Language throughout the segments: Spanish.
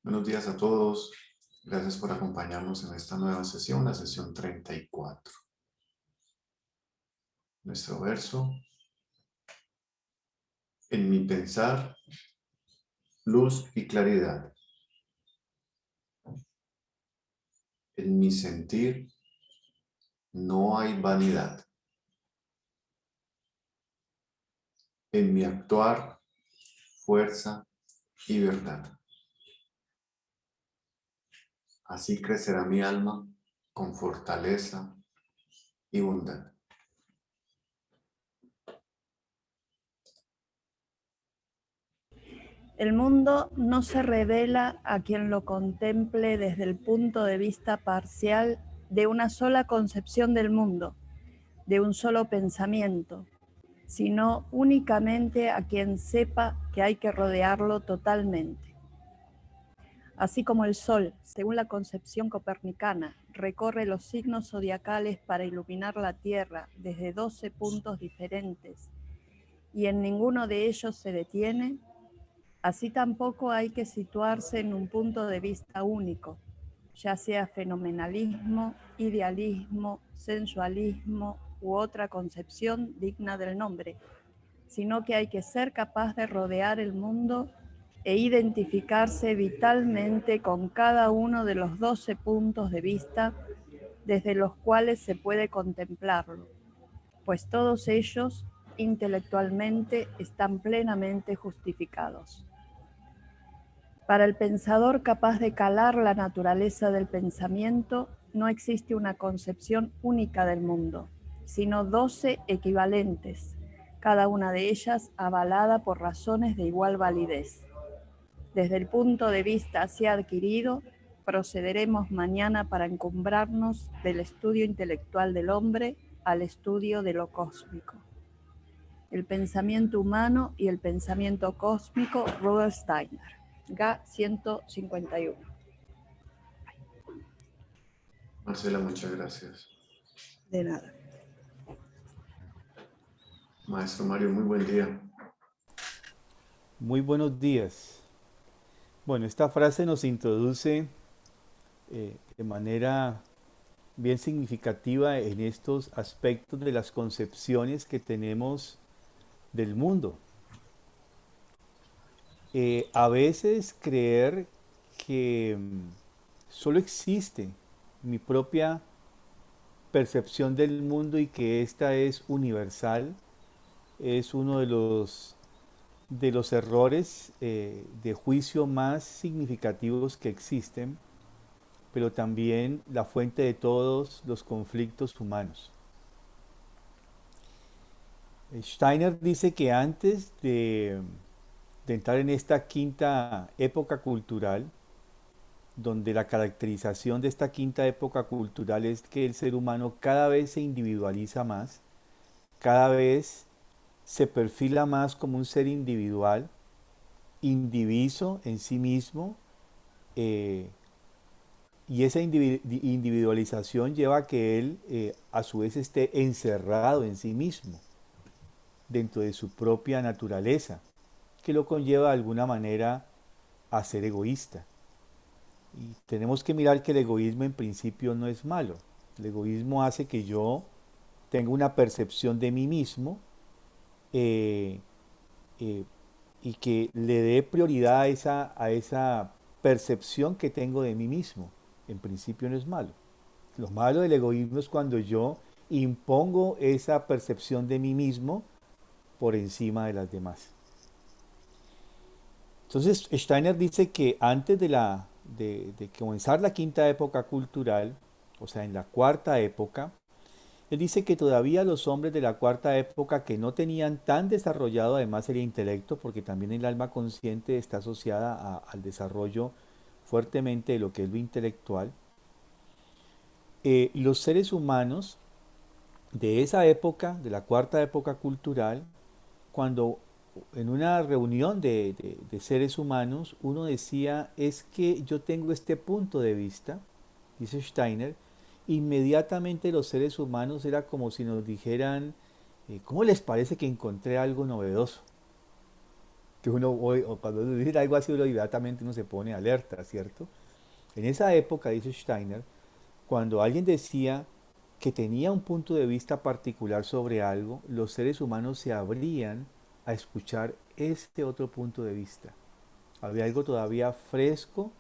Buenos días a todos. Gracias por acompañarnos en esta nueva sesión, la sesión 34. Nuestro verso: en mi pensar, luz y claridad. En mi sentir, no hay vanidad. En mi actuar, fuerza y verdad. Así crecerá mi alma con fortaleza y bondad. El mundo no se revela a quien lo contemple desde el punto de vista parcial de una sola concepción del mundo, de un solo pensamiento, sino únicamente a quien sepa que hay que rodearlo totalmente. Así como el Sol, según la concepción copernicana, recorre los signos zodiacales para iluminar la Tierra desde 12 puntos diferentes y en ninguno de ellos se detiene, así tampoco hay que situarse en un punto de vista único, ya sea fenomenalismo, idealismo, sensualismo u otra concepción digna del nombre, sino que hay que ser capaz de rodear el mundo e identificarse vitalmente con cada uno de los 12 puntos de vista desde los cuales se puede contemplarlo, pues todos ellos intelectualmente están plenamente justificados. Para el pensador capaz de calar la naturaleza del pensamiento, no existe una concepción única del mundo, sino 12 equivalentes, cada una de ellas avalada por razones de igual validez. Desde el punto de vista así adquirido, procederemos mañana para encumbrarnos del estudio intelectual del hombre al estudio de lo cósmico. El pensamiento humano y el pensamiento cósmico, Rudolf Steiner. GA 151. Marcela, muchas gracias. De nada. Maestro Mario, muy buen día. Muy buenos días. Bueno, esta frase nos introduce de manera bien significativa en estos aspectos de las concepciones que tenemos del mundo. A veces creer que solo existe mi propia percepción del mundo y que esta es universal es uno de los errores de juicio más significativos que existen, pero también la fuente de todos los conflictos humanos. Steiner dice que antes de entrar en esta quinta época cultural, donde la caracterización de esta quinta época cultural es que el ser humano cada vez se individualiza más, cada vez se perfila más como un ser individual, indiviso en sí mismo, eh, y esa individualización lleva a que él a su vez esté encerrado en sí mismo, dentro de su propia naturaleza, que lo conlleva de alguna manera a ser egoísta. Y tenemos que mirar que el egoísmo en principio no es malo. El egoísmo hace que yo tenga una percepción de mí mismo eh, eh, y que le dé prioridad a esa percepción que tengo de mí mismo. En principio no es malo. Lo malo del egoísmo es cuando yo impongo esa percepción de mí mismo por encima de las demás. Entonces Steiner dice que antes de comenzar la quinta época cultural, o sea, en la cuarta época, él dice que todavía los hombres de la cuarta época que no tenían tan desarrollado además el intelecto, porque también el alma consciente está asociada al desarrollo fuertemente de lo que es lo intelectual, los seres humanos de esa época, de la cuarta época cultural, cuando en una reunión de seres humanos uno decía, es que yo tengo este punto de vista, dice Steiner, inmediatamente los seres humanos era como si nos dijeran, ¿cómo les parece que encontré algo novedoso? Entonces o cuando uno dice algo así, uno inmediatamente uno se pone alerta, ¿cierto? En esa época, dice Steiner, cuando alguien decía que tenía un punto de vista particular sobre algo, los seres humanos se abrían a escuchar este otro punto de vista. Había algo todavía fresco,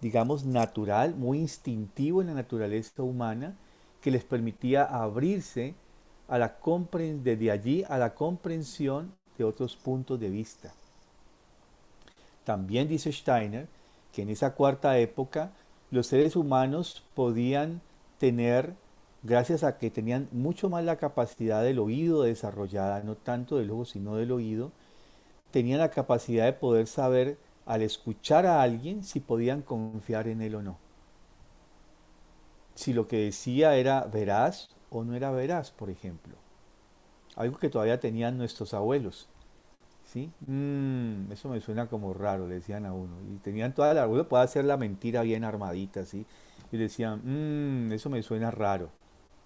digamos natural, muy instintivo en la naturaleza humana, que les permitía abrirse a desde allí a la comprensión de otros puntos de vista. También dice Steiner que en esa cuarta época los seres humanos podían tener, gracias a que tenían mucho más la capacidad del oído desarrollada, no tanto del ojo sino del oído, tenían la capacidad de poder saber al escuchar a alguien si podían confiar en él o no. Si lo que decía era veraz o no era veraz, por ejemplo. Algo que todavía tenían nuestros abuelos. ¿Sí? Eso me suena como raro, le decían a uno. Y tenían toda la... Uno puede hacer la mentira bien armadita, ¿sí? Y le decían, eso me suena raro.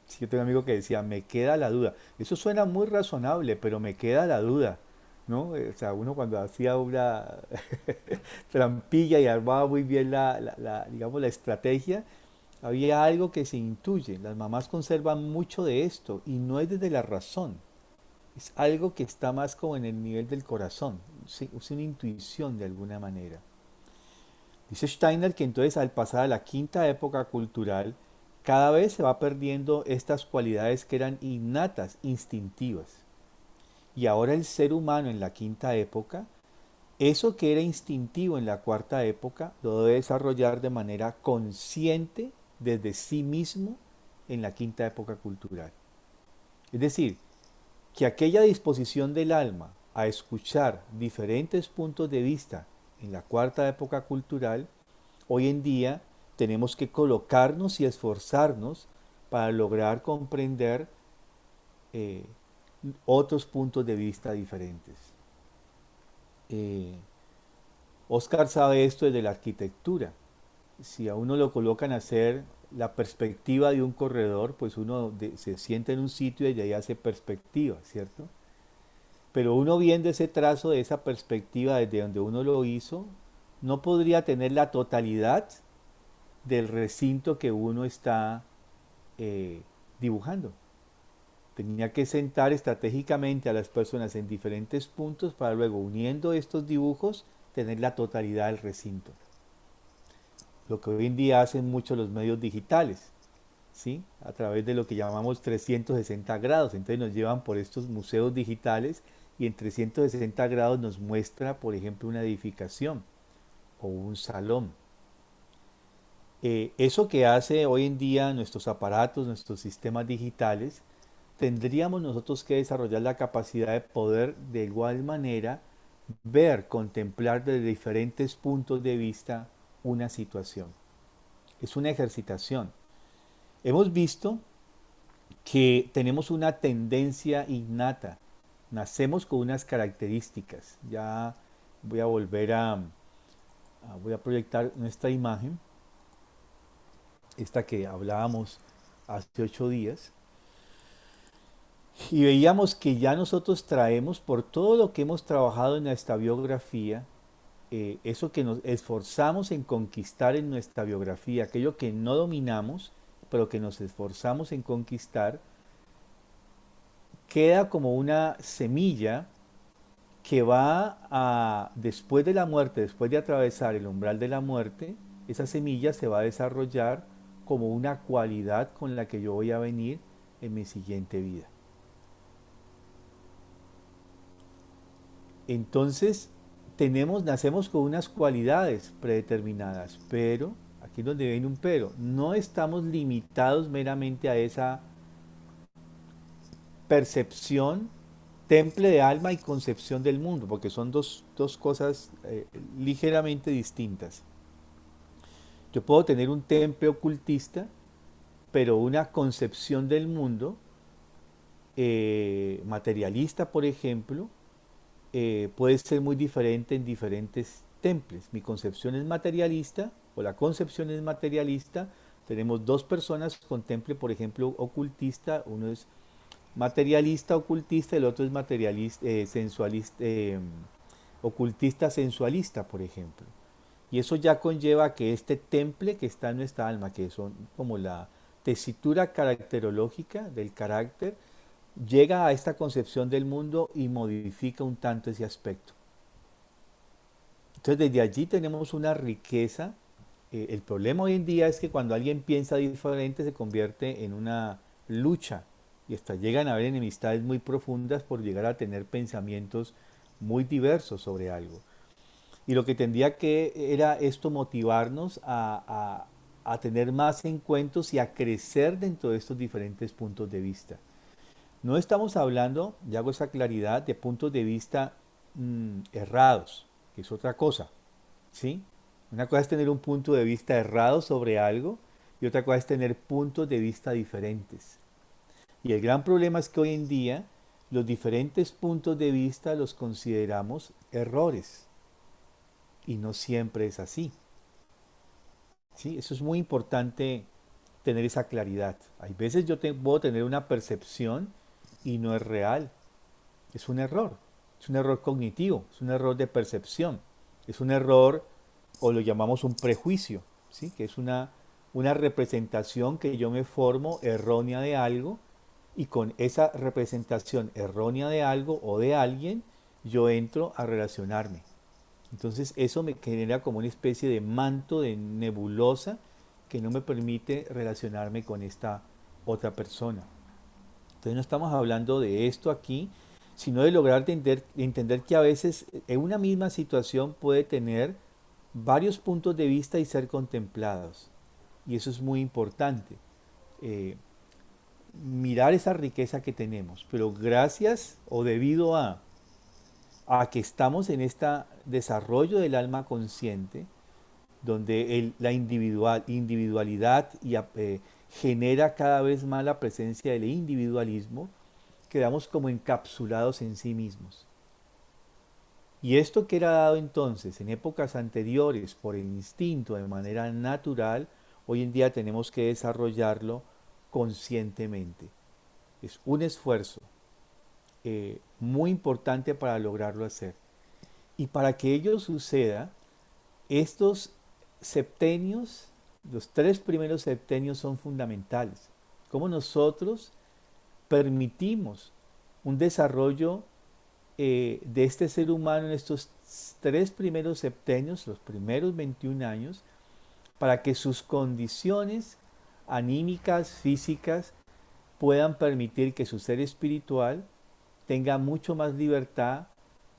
Sí, yo tengo un amigo que decía, me queda la duda. Eso suena muy razonable, pero me queda la duda, ¿no? O sea, uno cuando hacía una trampilla y armaba muy bien digamos, la estrategia, había algo que se intuye. Las mamás conservan mucho de esto y no es desde la razón. Es algo que está más como en el nivel del corazón. Sí, es una intuición de alguna manera. Dice Steiner que entonces al pasar a la quinta época cultural, cada vez se va perdiendo estas cualidades que eran innatas, instintivas. Y ahora el ser humano en la quinta época, eso que era instintivo en la cuarta época, lo debe desarrollar de manera consciente desde sí mismo en la quinta época cultural. Es decir, que aquella disposición del alma a escuchar diferentes puntos de vista en la cuarta época cultural, hoy en día tenemos que colocarnos y esforzarnos para lograr comprender eh, otros puntos de vista diferentes. Oscar sabe esto desde la arquitectura. Si a uno lo colocan a hacer la perspectiva de un corredor, pues se sienta en un sitio y de ahí hace perspectiva, ¿cierto? Pero uno viendo ese trazo de esa perspectiva desde donde uno lo hizo, no podría tener la totalidad del recinto que uno está dibujando. Tenía que sentar estratégicamente a las personas en diferentes puntos para luego, uniendo estos dibujos, tener la totalidad del recinto. Lo que hoy en día hacen muchos los medios digitales, ¿sí? A través de lo que llamamos 360 grados. Entonces nos llevan por estos museos digitales y en 360 grados nos muestra, por ejemplo, una edificación o un salón. Eso que hace hoy en día nuestros aparatos, nuestros sistemas digitales, tendríamos nosotros que desarrollar la capacidad de poder de igual manera ver, contemplar desde diferentes puntos de vista una situación. Es una ejercitación. Hemos visto que tenemos una tendencia innata, nacemos con unas características. Ya voy a volver voy a proyectar nuestra imagen, esta que hablábamos hace 8 días, y veíamos que ya nosotros traemos, por todo lo que hemos trabajado en nuestra biografía, eso que nos esforzamos en conquistar en nuestra biografía, aquello que no dominamos, pero que nos esforzamos en conquistar, queda como una semilla que después de la muerte, después de atravesar el umbral de la muerte, esa semilla se va a desarrollar como una cualidad con la que yo voy a venir en mi siguiente vida. Entonces, nacemos con unas cualidades predeterminadas, pero, aquí es donde viene un pero, no estamos limitados meramente a esa percepción, temple de alma y concepción del mundo, porque son dos cosas ligeramente distintas. Yo puedo tener un temple ocultista, pero una concepción del mundo materialista, por ejemplo, puede ser muy diferente en diferentes temples. Mi concepción es materialista, o la concepción es materialista. Tenemos dos personas con temple, por ejemplo, ocultista. Uno es materialista ocultista, el otro es materialista, sensualista, ocultista sensualista, por ejemplo. Y eso ya conlleva que este temple que está en nuestra alma, que son como la tesitura caracterológica del carácter, llega a esta concepción del mundo y modifica un tanto ese aspecto. Entonces desde allí tenemos una riqueza. El problema hoy en día es que cuando alguien piensa diferente se convierte en una lucha y hasta llegan a haber enemistades muy profundas por llegar a tener pensamientos muy diversos sobre algo. Y lo que tendría que era esto motivarnos a tener más encuentros y a crecer dentro de estos diferentes puntos de vista. No estamos hablando, y hago esa claridad, de puntos de vista errados, que es otra cosa, ¿sí? Una cosa es tener un punto de vista errado sobre algo y otra cosa es tener puntos de vista diferentes. Y el gran problema es que hoy en día los diferentes puntos de vista los consideramos errores y no siempre es así, ¿sí? Eso es muy importante tener esa claridad. Hay veces puedo tener una percepción y no es real. Es un error. Es un error cognitivo, es un error de percepción. Es un error, o lo llamamos un prejuicio, ¿sí? Que es una representación que yo me formo errónea de algo y con esa representación errónea de algo o de alguien, yo entro a relacionarme. Entonces eso me genera como una especie de manto de nebulosa que no me permite relacionarme con esta otra persona. Entonces no estamos hablando de esto aquí, sino de lograr entender que a veces en una misma situación puede tener varios puntos de vista y ser contemplados. Y eso es muy importante. Mirar esa riqueza que tenemos, pero gracias o debido a que estamos en este desarrollo del alma consciente, donde la individualidad genera cada vez más la presencia del individualismo, quedamos como encapsulados en sí mismos. Y esto que era dado entonces en épocas anteriores por el instinto de manera natural, hoy en día tenemos que desarrollarlo conscientemente. Es un esfuerzo muy importante para lograrlo hacer. Y para que ello suceda, estos septenios, los 3 primeros septenios son fundamentales. Cómo nosotros permitimos un desarrollo de este ser humano en estos 3 primeros septenios, los primeros 21 años, para que sus condiciones anímicas, físicas, puedan permitir que su ser espiritual tenga mucho más libertad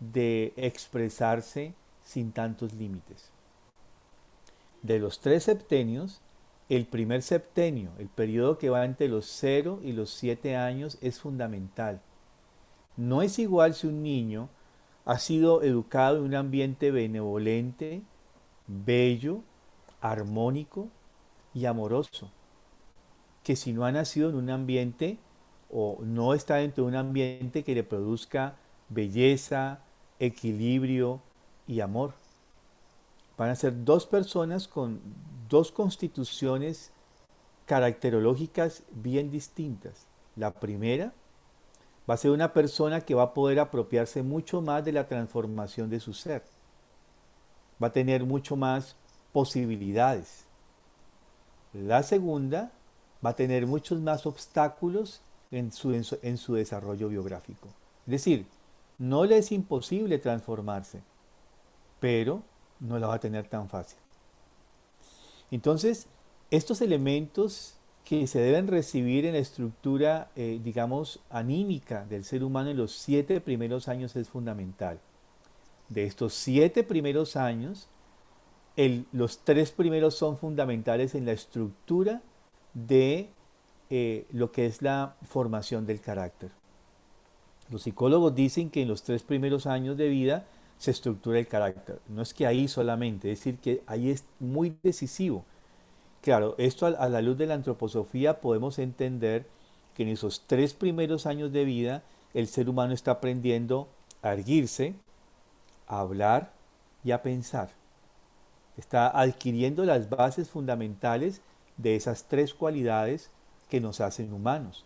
de expresarse sin tantos límites. De los 3 septenios, el primer septenio, el periodo que va entre los 0 y los 7 años, es fundamental. No es igual si un niño ha sido educado en un ambiente benevolente, bello, armónico y amoroso, que si no ha nacido en un ambiente o no está dentro de un ambiente que le produzca belleza, equilibrio y amor. Van a ser 2 personas con 2 constituciones caracterológicas bien distintas. La primera va a ser una persona que va a poder apropiarse mucho más de la transformación de su ser. Va a tener mucho más posibilidades. La segunda va a tener muchos más obstáculos en su desarrollo biográfico. Es decir, no le es imposible transformarse, pero no la va a tener tan fácil. Entonces, estos elementos que se deben recibir en la estructura, digamos, anímica del ser humano en los 7 primeros años es fundamental. De estos 7 primeros años, los 3 primeros son fundamentales en la estructura de lo que es la formación del carácter. Los psicólogos dicen que en los 3 primeros años de vida se estructura el carácter. No es que ahí solamente, es decir, que ahí es muy decisivo. Claro, esto a la luz de la antroposofía podemos entender que en esos 3 primeros años de vida el ser humano está aprendiendo a erguirse, a hablar y a pensar. Está adquiriendo las bases fundamentales de esas 3 cualidades que nos hacen humanos.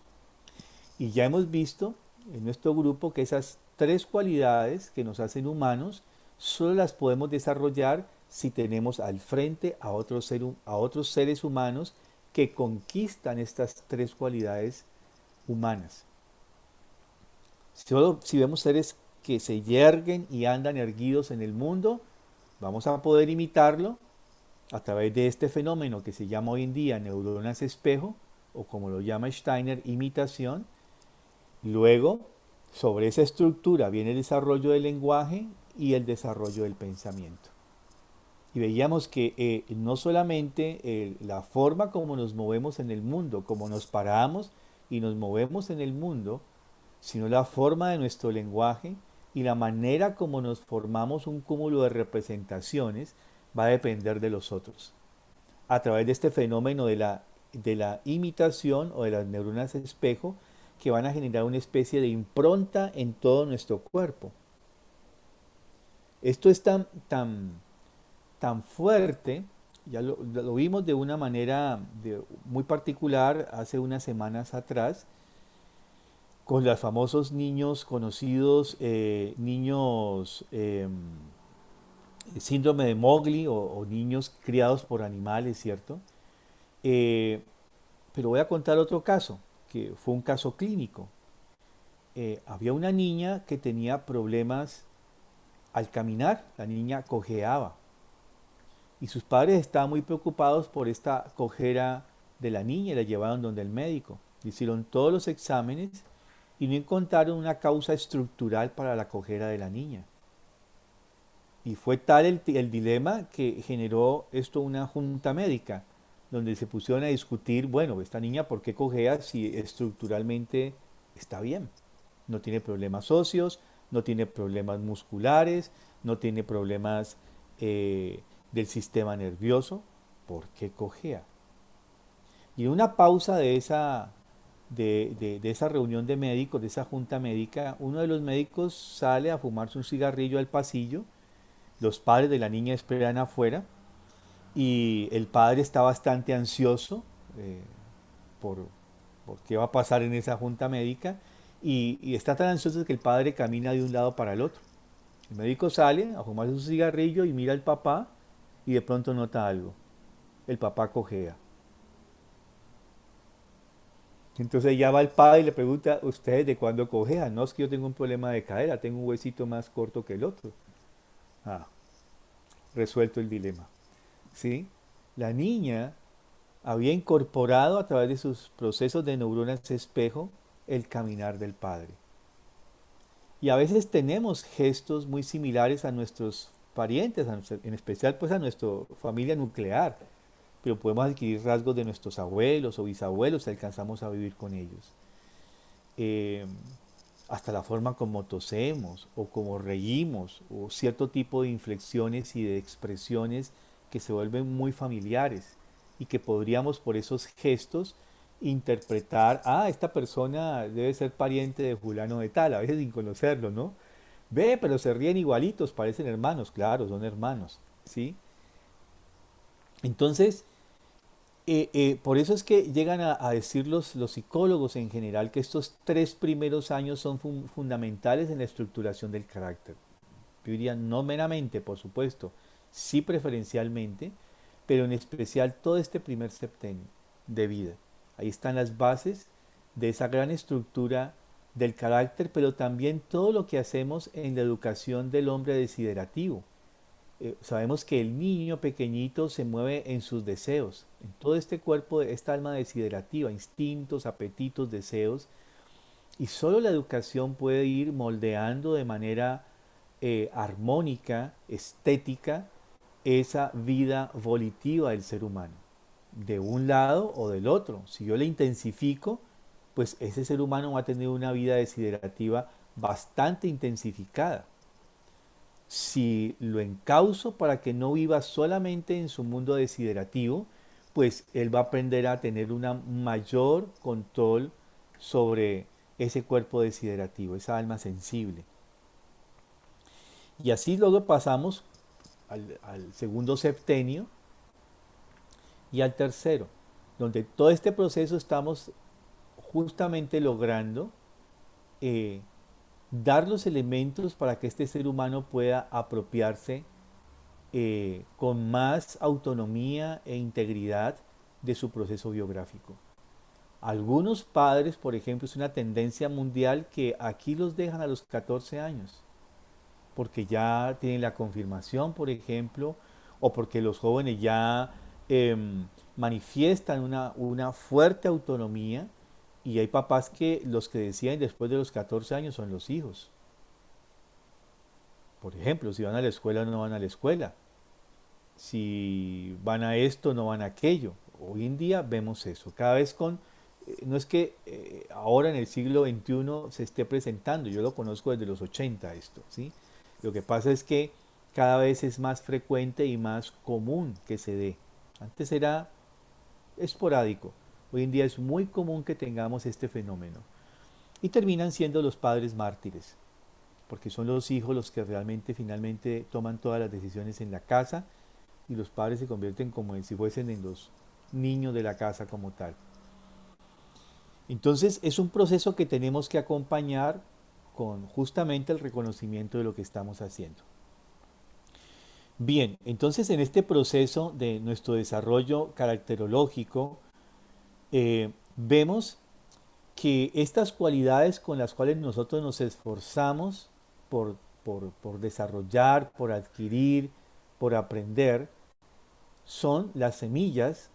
Y ya hemos visto en nuestro grupo que esas 3 cualidades que nos hacen humanos solo las podemos desarrollar si tenemos al frente a otros seres humanos que conquistan estas tres cualidades humanas. Solo si vemos seres que se yerguen y andan erguidos en el mundo, vamos a poder imitarlo a través de este fenómeno que se llama hoy en día neuronas espejo, o como lo llama Steiner, imitación. Luego, sobre esa estructura viene el desarrollo del lenguaje y el desarrollo del pensamiento. Y veíamos que no solamente la forma como nos movemos en el mundo, como nos paramos y nos movemos en el mundo, sino la forma de nuestro lenguaje y la manera como nos formamos un cúmulo de representaciones va a depender de los otros. A través de este fenómeno de la imitación o de las neuronas espejo, que van a generar una especie de impronta en todo nuestro cuerpo. Esto es tan fuerte, ya lo vimos de una manera muy particular hace unas semanas atrás, con los famosos niños conocidos, síndrome de Mowgli o niños criados por animales, ¿cierto? Pero voy a contar otro caso, que fue un caso clínico. Había una niña que tenía problemas al caminar, la niña cojeaba. Y sus padres estaban muy preocupados por esta cojera de la niña y la llevaron donde el médico. Hicieron todos los exámenes y no encontraron una causa estructural para la cojera de la niña. Y fue tal el dilema que generó esto una junta médica, donde se pusieron a discutir, bueno, esta niña, ¿por qué cojea si estructuralmente está bien? No tiene problemas óseos, no tiene problemas musculares, no tiene problemas del sistema nervioso, ¿por qué cojea? Y en una pausa de esa reunión de médicos, de esa junta médica, uno de los médicos sale a fumarse un cigarrillo al pasillo, los padres de la niña esperan afuera, y el padre está bastante ansioso por, por qué va a pasar en esa junta médica, y está tan ansioso que el padre camina de un lado para el otro. El médico sale a fumarse su cigarrillo y mira al papá y de pronto nota algo. El papá cojea. Entonces ya va el padre y le pregunta, ¿ustedes de cuándo cojean? No, es que yo tengo un problema de cadera, tengo un huesito más corto que el otro. Ah, resuelto el dilema. ¿Sí? La niña había incorporado a través de sus procesos de neuronas espejo el caminar del padre. Y a veces tenemos gestos muy similares a nuestros parientes, en especial pues a nuestra familia nuclear, pero podemos adquirir rasgos de nuestros abuelos o bisabuelos si alcanzamos a vivir con ellos. Hasta la forma como tosemos o como reímos o cierto tipo de inflexiones y de expresiones que se vuelven muy familiares y que podríamos por esos gestos interpretar, esta persona debe ser pariente de fulano de tal, a veces sin conocerlo, ¿no? Ve, pero se ríen igualitos, parecen hermanos, claro, son hermanos, ¿sí? Entonces, por eso es que llegan a decir los psicólogos en general que estos 3 primeros años son fundamentales en la estructuración del carácter. Yo diría, no meramente, por supuesto, sí preferencialmente, pero en especial todo este primer septenio de vida. Ahí están las bases de esa gran estructura del carácter, pero también todo lo que hacemos en la educación del hombre desiderativo. Sabemos que el niño pequeñito se mueve en sus deseos, en todo este cuerpo, esta alma desiderativa, instintos, apetitos, deseos, y solo la educación puede ir moldeando de manera armónica, estética, esa vida volitiva del ser humano, de un lado o del otro. Si yo le intensifico, pues ese ser humano va a tener una vida desiderativa bastante intensificada. Si lo encauzo para que no viva solamente en su mundo desiderativo, pues él va a aprender a tener un mayor control sobre ese cuerpo desiderativo, esa alma sensible. Y así luego pasamos al segundo septenio y al tercero, donde todo este proceso estamos justamente logrando dar los elementos para que este ser humano pueda apropiarse con más autonomía e integridad de su proceso biográfico. Algunos padres, por ejemplo, es una tendencia mundial que aquí los dejan a los 14 años, porque ya tienen la confirmación, por ejemplo, o porque los jóvenes ya manifiestan una fuerte autonomía, y hay papás que los que deciden después de los 14 años son los hijos. Por ejemplo, si van a la escuela o no van a la escuela, si van a esto o no van a aquello. Hoy en día vemos eso, cada vez no es que ahora en el siglo XXI se esté presentando, yo lo conozco desde los 80 esto, ¿sí? Lo que pasa es que cada vez es más frecuente y más común que se dé. Antes era esporádico, hoy en día es muy común que tengamos este fenómeno. Y terminan siendo los padres mártires, porque son los hijos los que realmente finalmente toman todas las decisiones en la casa, y los padres se convierten como si fuesen en los niños de la casa como tal. Entonces es un proceso que tenemos que acompañar con justamente el reconocimiento de lo que estamos haciendo. Bien, entonces en este proceso de nuestro desarrollo caracterológico, vemos que estas cualidades con las cuales nosotros nos esforzamos por desarrollar, por adquirir, por aprender, son las semillas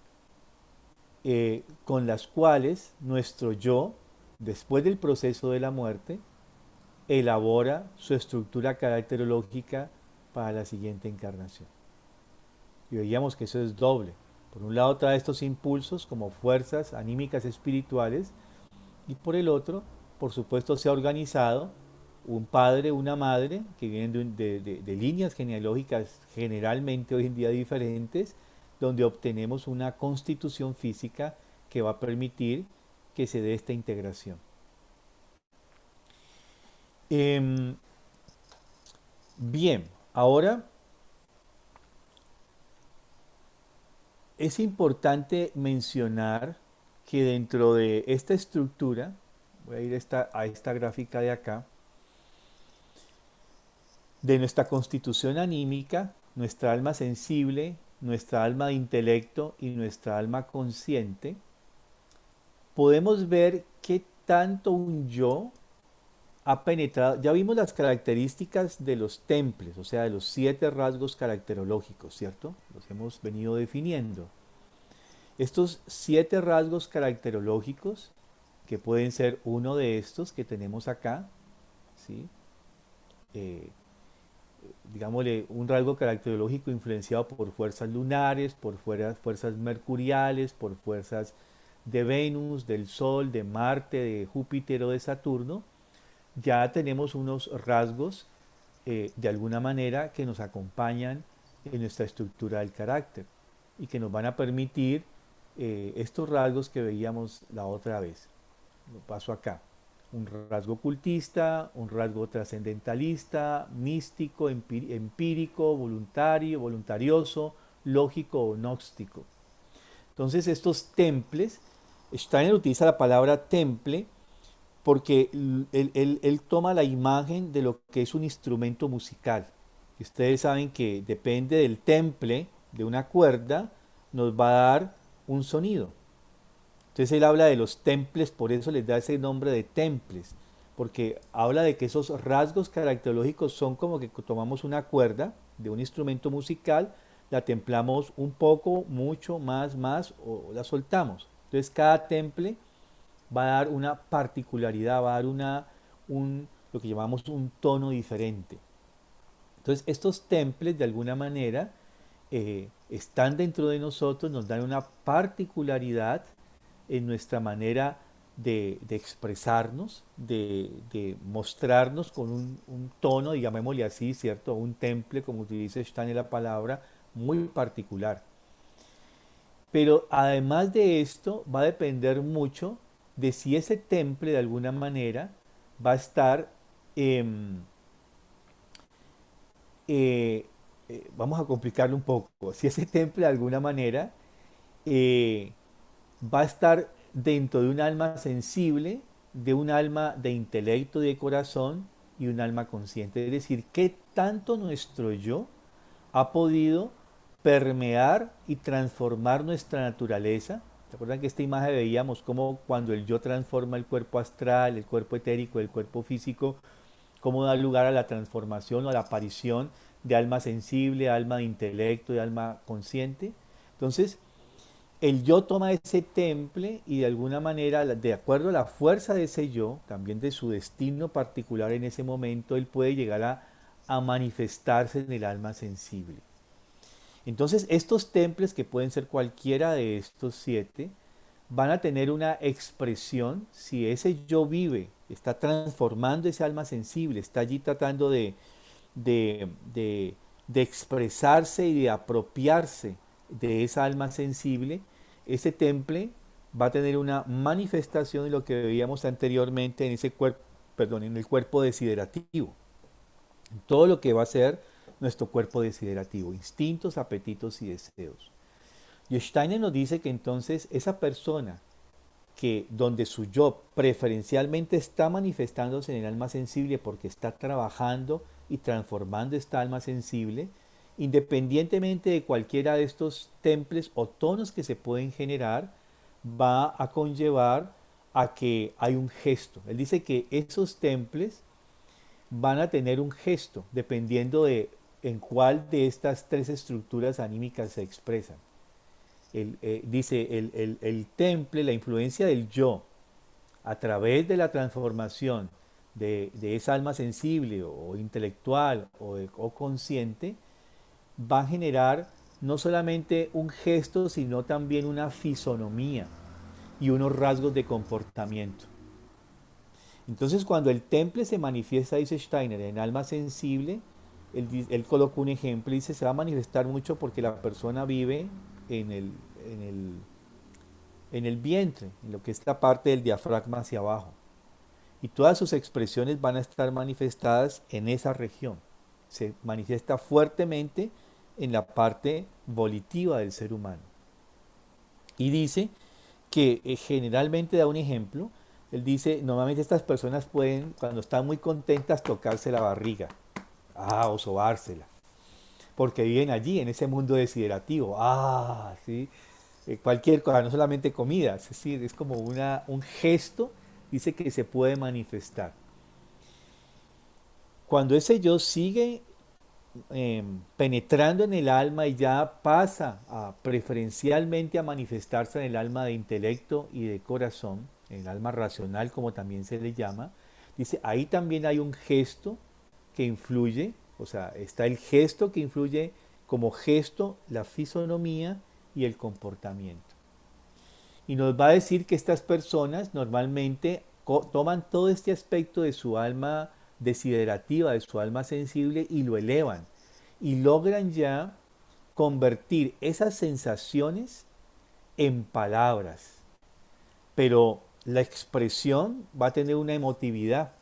con las cuales nuestro yo, después del proceso de la muerte, elabora su estructura caracterológica para la siguiente encarnación. Y veíamos que eso es doble. Por un lado trae estos impulsos como fuerzas anímicas espirituales, y por el otro, por supuesto, se ha organizado un padre, una madre, que vienen de líneas genealógicas generalmente hoy en día diferentes, donde obtenemos una constitución física que va a permitir que se dé esta integración. Bien, ahora es importante mencionar que dentro de esta estructura, voy a ir a esta gráfica de acá, de nuestra constitución anímica, nuestra alma sensible, nuestra alma de intelecto y nuestra alma consciente, podemos ver qué tanto un yo ha penetrado. Ya vimos las características de los temples, o sea, de los 7 rasgos caracterológicos, ¿cierto? Los hemos venido definiendo. Estos 7 rasgos caracterológicos, que pueden ser uno de estos que tenemos acá, ¿sí? Digámosle, un rasgo caracterológico influenciado por fuerzas lunares, por fuerzas mercuriales, por fuerzas de Venus, del Sol, de Marte, de Júpiter o de Saturno. Ya tenemos unos rasgos de alguna manera que nos acompañan en nuestra estructura del carácter y que nos van a permitir estos rasgos que veíamos la otra vez. Lo paso acá. Un rasgo ocultista, un rasgo trascendentalista, místico, empírico, voluntario, voluntarioso, lógico o gnóstico. Entonces estos temples, Steiner utiliza la palabra temple porque él toma la imagen de lo que es un instrumento musical. Y ustedes saben que depende del temple de una cuerda, nos va a dar un sonido. Entonces él habla de los temples, por eso les da ese nombre de temples, porque habla de que esos rasgos caracterológicos son como que tomamos una cuerda de un instrumento musical, la templamos un poco, mucho, más, o la soltamos. Entonces cada temple va a dar una particularidad, va a dar lo que llamamos un tono diferente. Entonces estos temples de alguna manera están dentro de nosotros, nos dan una particularidad en nuestra manera de expresarnos, de mostrarnos con un tono, llamémosle así, ¿cierto? Un temple, como utiliza Steiner la palabra, muy particular. Pero además de esto, va a depender mucho de si ese temple de alguna manera va a estar, vamos a complicarlo un poco, si ese temple de alguna manera va a estar dentro de un alma sensible, de un alma de intelecto y de corazón, y un alma consciente. Es decir, qué tanto nuestro yo ha podido permear y transformar nuestra naturaleza. ¿Se acuerdan que esta imagen veíamos cómo cuando el yo transforma el cuerpo astral, el cuerpo etérico, el cuerpo físico, cómo da lugar a la transformación o a la aparición de alma sensible, alma de intelecto, de alma consciente? Entonces, el yo toma ese temple y de alguna manera, de acuerdo a la fuerza de ese yo, también de su destino particular en ese momento, él puede llegar a manifestarse en el alma sensible. Entonces, estos temples, que pueden ser cualquiera de estos 7, van a tener una expresión si ese yo vive, está transformando ese alma sensible, está allí tratando de, de expresarse y de apropiarse de esa alma sensible. Ese temple va a tener una manifestación de lo que veíamos anteriormente en ese cuerpo, perdón, en el cuerpo desiderativo. Todo lo que va a ser nuestro cuerpo desiderativo, instintos, apetitos y deseos. Y Steiner nos dice que entonces esa persona que donde su yo preferencialmente está manifestándose en el alma sensible porque está trabajando y transformando esta alma sensible, independientemente de cualquiera de estos temples o tonos que se pueden generar, va a conllevar a que hay un gesto. Él dice que esos temples van a tener un gesto dependiendo de en cuál de estas 3 estructuras anímicas se expresan. Dice el temple, la influencia del yo a través de la transformación de esa alma sensible o intelectual o consciente, va a generar no solamente un gesto, sino también una fisonomía y unos rasgos de comportamiento. Entonces, cuando el temple se manifiesta, dice Steiner, en alma sensible, él coloca un ejemplo y dice, se va a manifestar mucho porque la persona vive en el vientre, en lo que es la parte del diafragma hacia abajo. Y todas sus expresiones van a estar manifestadas en esa región. Se manifiesta fuertemente en la parte volitiva del ser humano. Y dice que generalmente da un ejemplo. Él dice, normalmente estas personas pueden, cuando están muy contentas, tocarse la barriga, o sobársela, porque viven allí, en ese mundo desiderativo. ¿Sí? Cualquier cosa, no solamente comida, es decir, es como un gesto, dice que se puede manifestar. Cuando ese yo sigue penetrando en el alma y ya pasa preferencialmente a manifestarse en el alma de intelecto y de corazón, en el alma racional como también se le llama, dice, ahí también hay un gesto que influye, o sea, está el gesto que influye como gesto la fisonomía y el comportamiento. Y nos va a decir que estas personas normalmente toman todo este aspecto de su alma desiderativa, de su alma sensible, y lo elevan. Y logran ya convertir esas sensaciones en palabras. Pero la expresión va a tener una emotividad.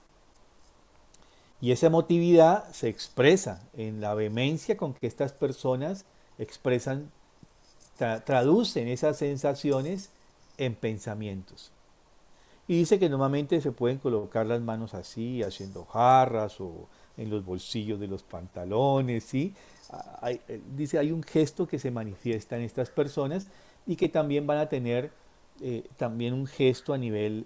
Y esa emotividad se expresa en la vehemencia con que estas personas expresan, traducen esas sensaciones en pensamientos. Y dice que normalmente se pueden colocar las manos así, haciendo jarras o en los bolsillos de los pantalones, ¿sí? Dice, hay un gesto que se manifiesta en estas personas y que también van a tener también un gesto a nivel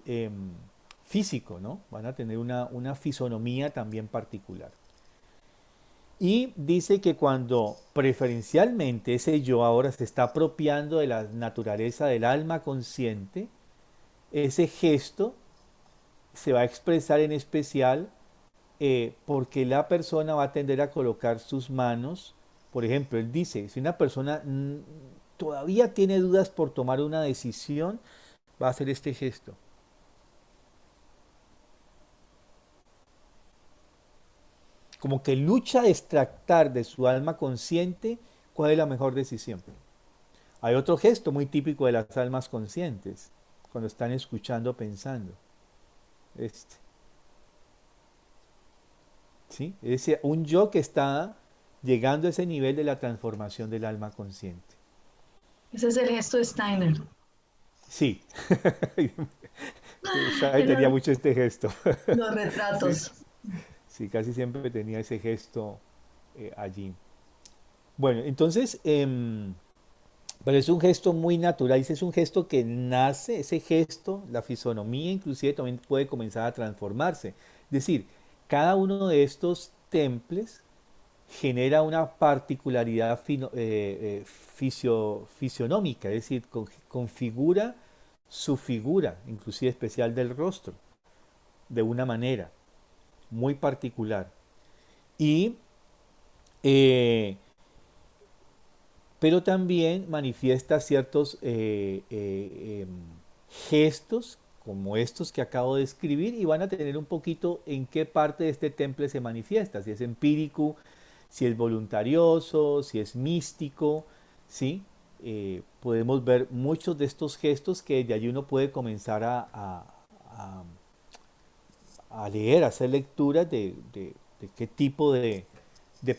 físico, ¿no? Van a tener una fisonomía también particular. Y dice que cuando preferencialmente ese yo ahora se está apropiando de la naturaleza del alma consciente, ese gesto se va a expresar en especial porque la persona va a tender a colocar sus manos. Por ejemplo, él dice, si una persona todavía tiene dudas por tomar una decisión, va a hacer este gesto. Como que lucha a extractar de su alma consciente cuál es la mejor decisión. Hay otro gesto muy típico de las almas conscientes, cuando están escuchando, pensando. ¿Sí? Es un yo que está llegando a ese nivel de la transformación del alma consciente. Ese es el gesto de Steiner. Sí. Steiner tenía mucho este gesto. Los retratos. Sí, casi siempre tenía ese gesto allí. Bueno, entonces, pero es un gesto muy natural, es un gesto que nace, ese gesto, la fisonomía inclusive también puede comenzar a transformarse. Es decir, cada uno de estos temples genera una particularidad fisionómica, es decir, configura su figura, inclusive especial del rostro, de una manera muy particular. Y eh, pero también manifiesta ciertos gestos como estos que acabo de escribir y van a tener un poquito en qué parte de este temple se manifiesta, si es empírico, si es voluntarioso, si es místico, ¿sí? Podemos ver muchos de estos gestos que de allí uno puede comenzar a, a leer, a hacer lecturas de qué tipo de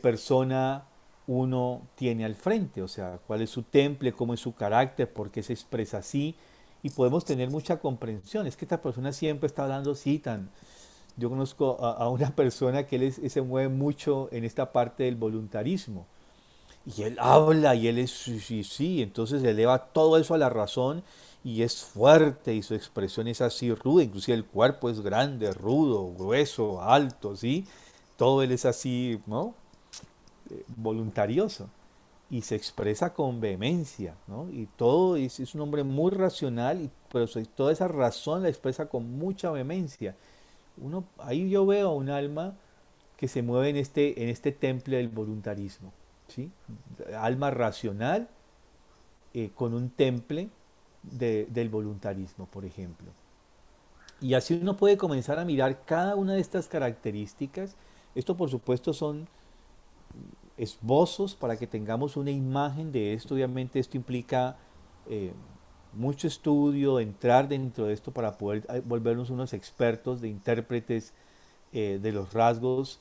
persona uno tiene al frente, o sea, cuál es su temple, cómo es su carácter, por qué se expresa así, y podemos tener mucha comprensión. Es que esta persona siempre está hablando así, tan... Yo conozco a una persona que él se mueve mucho en esta parte del voluntarismo, y él habla y él es sí, sí, sí, entonces eleva todo eso a la razón y es fuerte y su expresión es así ruda, inclusive el cuerpo es grande, rudo, grueso, alto, ¿sí? Todo él es así, ¿no? Voluntarioso y se expresa con vehemencia, ¿no? Y todo es un hombre muy racional, pero toda esa razón la expresa con mucha vehemencia. Ahí yo veo un alma que se mueve en este temple del voluntarismo, ¿sí? Alma racional con un temple del voluntarismo, por ejemplo. Y así uno puede comenzar a mirar cada una de estas características. Esto, por supuesto, son esbozos para que tengamos una imagen de esto. Obviamente esto implica eh, mucho estudio, entrar dentro de esto para poder volvernos unos expertos de intérpretes de los rasgos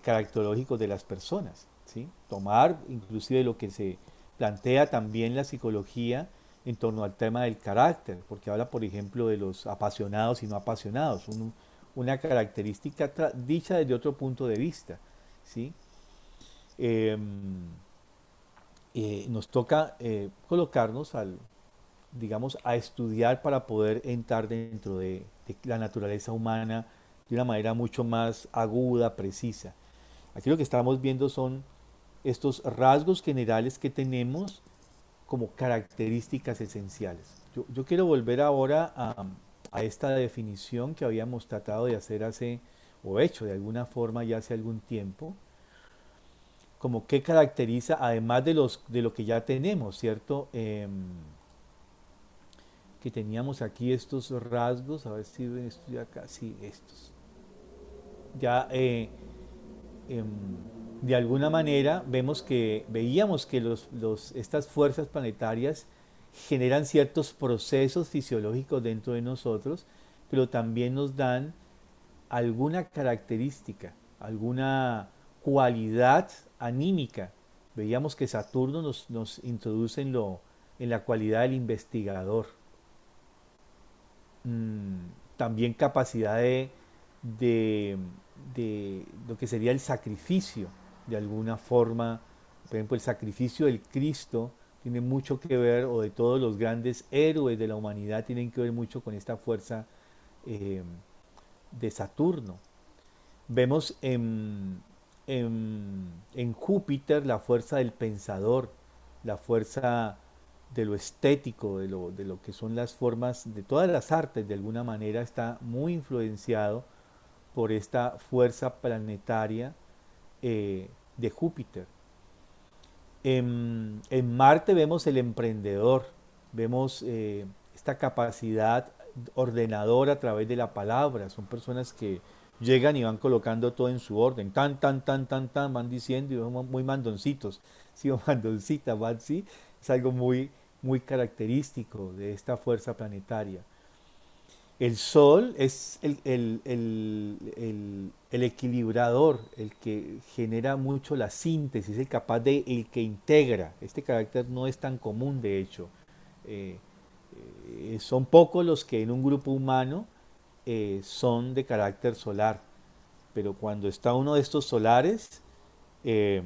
caracterológicos de las personas, ¿sí? Tomar inclusive lo que se plantea también la psicología en torno al tema del carácter, porque habla, por ejemplo, de los apasionados y no apasionados, una característica dicha desde otro punto de vista, ¿sí? Eh, Nos toca colocarnos digamos, a estudiar para poder entrar dentro de la naturaleza humana de una manera mucho más aguda, precisa. Aquí lo que estamos viendo son estos rasgos generales que tenemos como características esenciales. Yo quiero volver ahora a esta definición que habíamos tratado de hacer o hecho de alguna forma ya hace algún tiempo, como qué caracteriza, además de lo que ya tenemos, ¿cierto? Que teníamos aquí estos rasgos, a ver si ven esto de acá, sí, estos. Ya em, de alguna manera veíamos que estas fuerzas planetarias generan ciertos procesos fisiológicos dentro de nosotros, pero también nos dan alguna característica, alguna cualidad anímica. Veíamos que Saturno nos introduce en la cualidad del investigador. También capacidad de, de lo que sería el sacrificio, de alguna forma. Por ejemplo, el sacrificio del Cristo tiene mucho que ver, o de todos los grandes héroes de la humanidad, tienen que ver mucho con esta fuerza eh, de Saturno. Vemos en Júpiter la fuerza del pensador, la fuerza de lo estético, de lo que son las formas de todas las artes, de alguna manera está muy influenciado por esta fuerza planetaria de Júpiter. En Marte vemos el emprendedor, vemos esta capacidad ordenadora a través de la palabra. Son personas que llegan y van colocando todo en su orden, tan, van diciendo y son muy mandoncitos, sí, o mandoncitas, van, sí, es algo muy característico de esta fuerza planetaria. El Sol es el equilibrador, el que genera mucho la síntesis, el que integra. Este carácter no es tan común, de hecho. Eh, Son pocos los que en un grupo humano son de carácter solar. pero cuando está uno de estos solares, eh,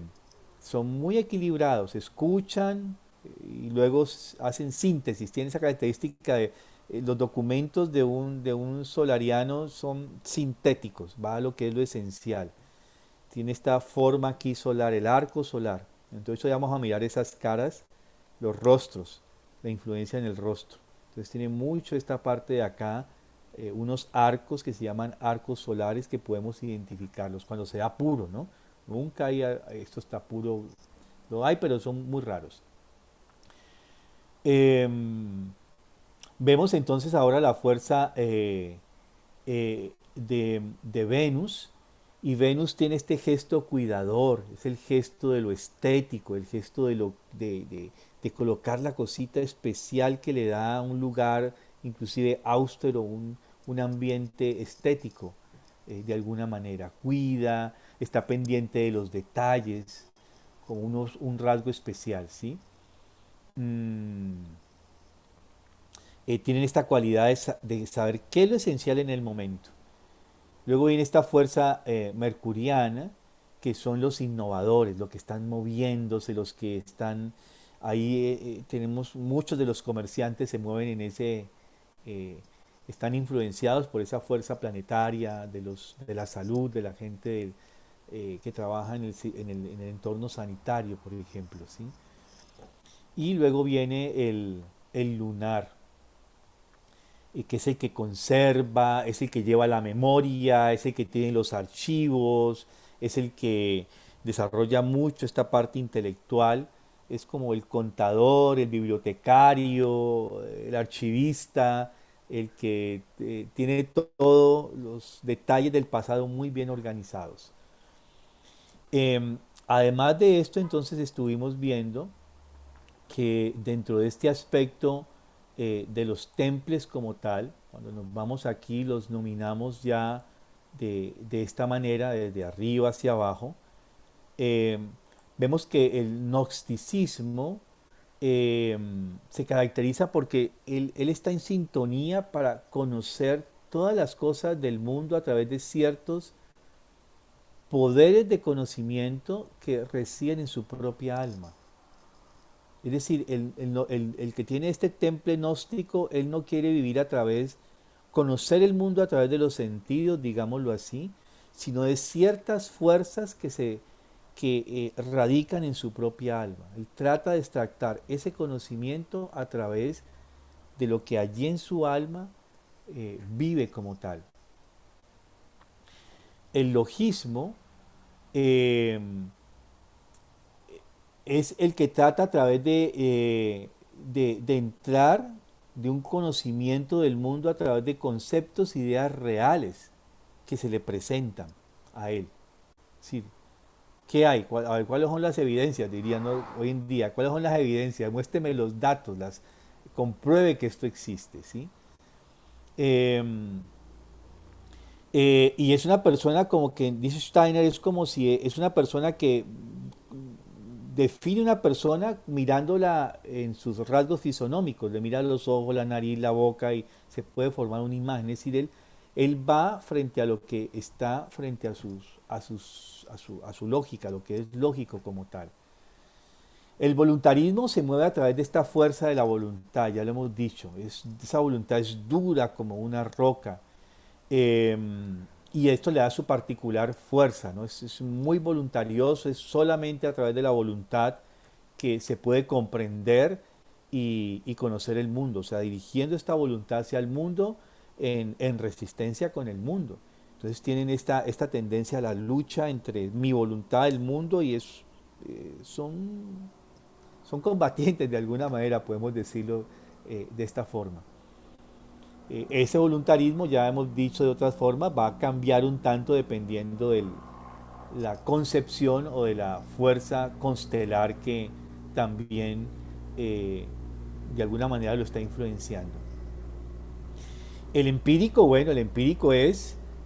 son muy equilibrados, escuchan y luego hacen síntesis, tienen esa característica de los documentos de un solariano son sintéticos, va a lo que es lo esencial. Tiene esta forma aquí solar, el arco solar. Entonces hoy vamos a mirar esas caras, los rostros, la influencia en el rostro. Entonces tiene mucho esta parte de acá, unos arcos que se llaman arcos solares que podemos identificarlos cuando sea puro, ¿no? Nunca hay, esto está puro, lo hay, pero son muy raros. Em, Vemos entonces ahora la fuerza de Venus, y Venus tiene este gesto cuidador, es el gesto de lo estético, el gesto de colocar la cosita especial que le da un lugar, inclusive austero, un ambiente estético, de alguna manera. Cuida, está pendiente de los detalles, con un rasgo especial, ¿sí? Mm, Tienen esta cualidad de saber qué es lo esencial en el momento. Luego viene esta fuerza mercuriana, que son los innovadores, los que están moviéndose, los que están ahí. Tenemos muchos de los comerciantes se mueven en ese, eh, están influenciados por esa fuerza planetaria de la salud, de la gente que trabaja en el entorno sanitario, por ejemplo, ¿sí? Y luego viene el lunar, que es el que conserva, es el que lleva la memoria, es el que tiene los archivos, es el que desarrolla mucho esta parte intelectual, es como el contador, el bibliotecario, el archivista, el que tiene todos los detalles del pasado muy bien organizados. Además de esto, entonces estuvimos viendo que dentro de este aspecto de los temples como tal, cuando nos vamos aquí los nominamos ya de esta manera, desde arriba hacia abajo. eh, Vemos que el gnosticismo se caracteriza porque él está en sintonía para conocer todas las cosas del mundo a través de ciertos poderes de conocimiento que residen en su propia alma. Es decir, el que tiene este temple gnóstico, él no quiere vivir a través, conocer el mundo a través de los sentidos, digámoslo así, sino de ciertas fuerzas que radican en su propia alma. Él trata de extractar ese conocimiento a través de lo que allí en su alma vive como tal. El logismo eh, es el que trata a través de entrar de un conocimiento del mundo a través de conceptos, ideas reales que se le presentan a él. Sí. ¿Qué hay? A ver, ¿cuáles son las evidencias? Dirían, ¿no? Hoy en día, ¿cuáles son las evidencias? Muéstreme los datos, compruebe que esto existe, ¿sí? Em, y es una persona como que, dice Steiner, es como si es una persona que define una persona mirándola en sus rasgos fisonómicos, le mira los ojos, la nariz, la boca y se puede formar una imagen. Es decir, él va frente a lo que está frente a su lógica, lo que es lógico como tal. El voluntarismo se mueve a través de esta fuerza de la voluntad, ya lo hemos dicho, esa voluntad es dura como una roca. eh, y esto le da su particular fuerza, ¿no? Es muy voluntarioso, es solamente a través de la voluntad que se puede comprender y conocer el mundo, o sea, dirigiendo esta voluntad hacia el mundo en resistencia con el mundo. Entonces tienen esta tendencia a la lucha entre mi voluntad, el mundo, y son combatientes de alguna manera, podemos decirlo de esta forma. Ese voluntarismo, ya hemos dicho de otras formas, va a cambiar un tanto dependiendo de la concepción o de la fuerza constelar que también de alguna manera lo está influenciando. El empírico, bueno, el empírico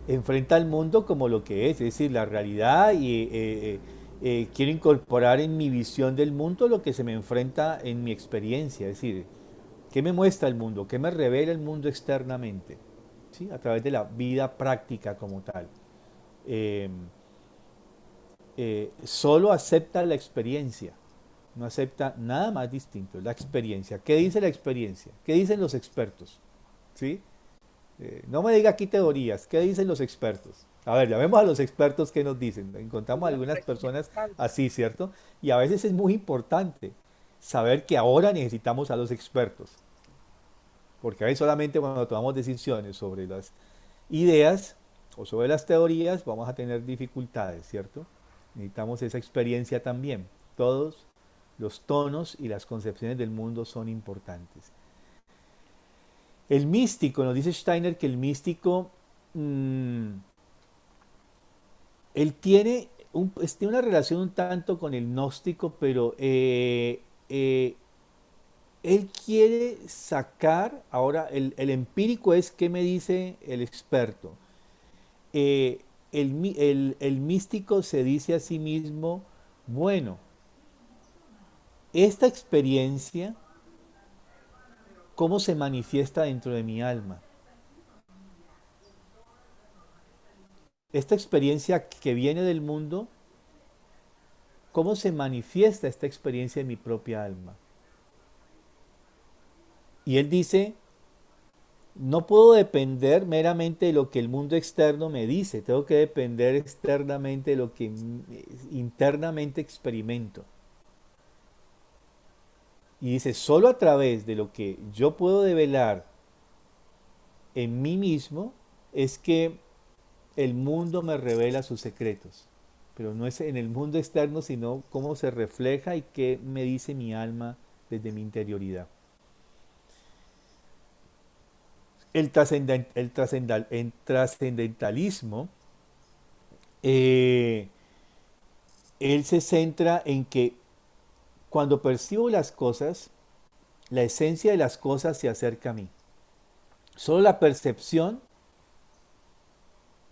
enfrenta al mundo como lo que es decir, la realidad, y quiero incorporar en mi visión del mundo lo que se me enfrenta en mi experiencia, es decir, ¿qué me muestra el mundo? ¿Qué me revela el mundo externamente? ¿Sí? A través de la vida práctica como tal. eh, solo acepta la experiencia, no acepta nada más distinto, la experiencia. ¿Qué dice la experiencia? ¿Qué dicen los expertos? ¿Sí? No me diga aquí teorías, ¿qué dicen los expertos? A ver, llamemos a los expertos qué nos dicen. Encontramos algunas personas así, ¿cierto? Y a veces es muy importante saber que ahora necesitamos a los expertos. Porque a veces solamente cuando tomamos decisiones sobre las ideas o sobre las teorías vamos a tener dificultades, ¿cierto? Necesitamos esa experiencia también. Todos los tonos y las concepciones del mundo son importantes. El místico, nos dice Steiner que el místico, él tiene una relación un tanto con el gnóstico, pero él quiere sacar, ahora el empírico es qué me dice el experto. El místico se dice a sí mismo, bueno, esta experiencia, ¿cómo se manifiesta dentro de mi alma? Esta experiencia que viene del mundo, ¿cómo se manifiesta esta experiencia en mi propia alma? Y él dice, no puedo depender meramente de lo que el mundo externo me dice, tengo que depender externamente de lo que internamente experimento. Y dice, solo a través de lo que yo puedo develar en mí mismo es que el mundo me revela sus secretos. Pero no es en el mundo externo, sino cómo se refleja y qué me dice mi alma desde mi interioridad. El trascendentalismo, él se centra en que cuando percibo las cosas, la esencia de las cosas se acerca a mí. Solo la percepción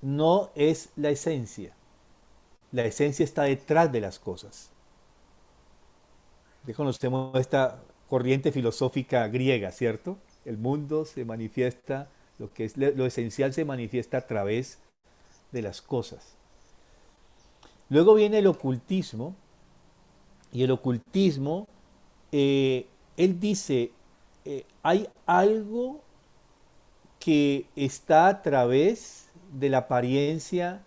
no es la esencia. La esencia está detrás de las cosas. Ya conocemos esta corriente filosófica griega, ¿cierto? El mundo se manifiesta, lo que es lo esencial se manifiesta a través de las cosas. Luego viene el ocultismo, y el ocultismo, él dice, hay algo que está a través de la apariencia,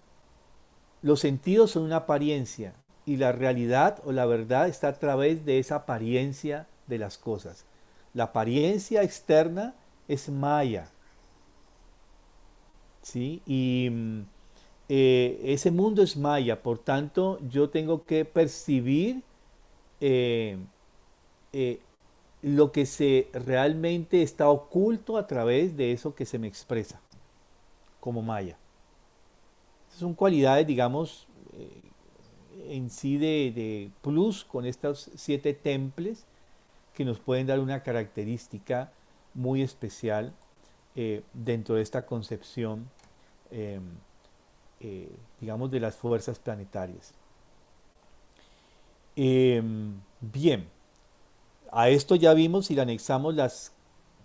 los sentidos son una apariencia, y la realidad o la verdad está a través de esa apariencia de las cosas. La apariencia externa es maya, ¿sí? Y ese mundo es maya, por tanto yo tengo que percibir eh, eh, lo que realmente está oculto a través de eso que se me expresa como maya. Esas son cualidades, digamos, en sí de plus con estos 7 temples que nos pueden dar una característica muy especial dentro de esta concepción, digamos, de las fuerzas planetarias. Bien, a esto ya vimos, si le anexamos las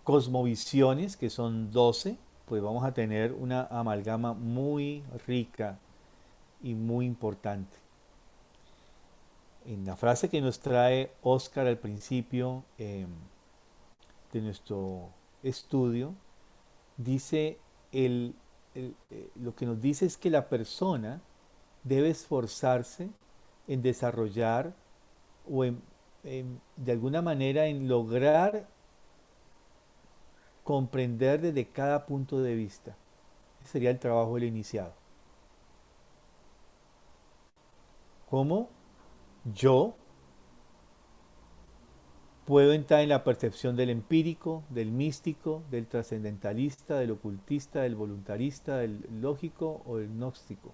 cosmovisiones, que son 12, pues vamos a tener una amalgama muy rica y muy importante. En la frase que nos trae Oscar al principio de nuestro estudio, dice lo que nos dice es que la persona debe esforzarse en desarrollar o de alguna manera en lograr comprender desde cada punto de vista. Ese sería el trabajo del iniciado. ¿Cómo yo puedo entrar en la percepción del empírico, del místico, del trascendentalista, del ocultista, del voluntarista, del lógico o del gnóstico?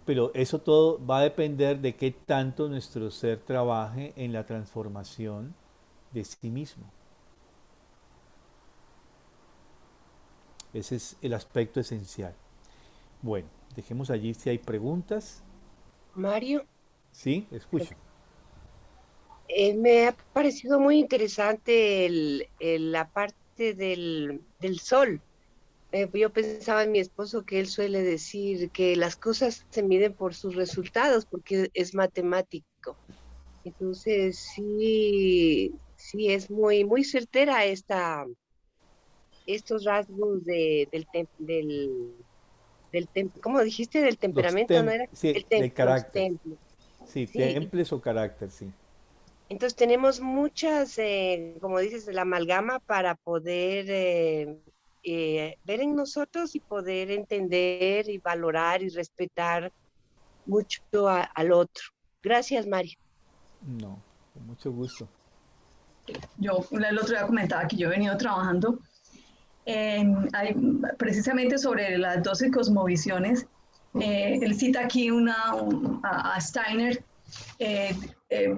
Pero eso todo va a depender de qué tanto nuestro ser trabaje en la transformación de sí mismo. Ese es el aspecto esencial. Bueno, dejemos allí si hay preguntas. Mario, Sí, escucho. me ha parecido muy interesante la parte del sol. yo pensaba en mi esposo que él suele decir que las cosas se miden por sus resultados porque es matemático. Entonces, sí, sí es muy, muy certera estos rasgos ¿cómo dijiste? Del temperamento, ¿no era? Sí, del Los carácter. templos. Sí, Sí, temples o carácter, sí. entonces tenemos muchas, como dices, la amalgama para poder ver en nosotros y poder entender y valorar y respetar mucho al otro. Gracias, Mario. No, con mucho gusto. Yo el otro día comentaba que yo he venido trabajando precisamente sobre las 12 cosmovisiones. Él cita aquí a Steiner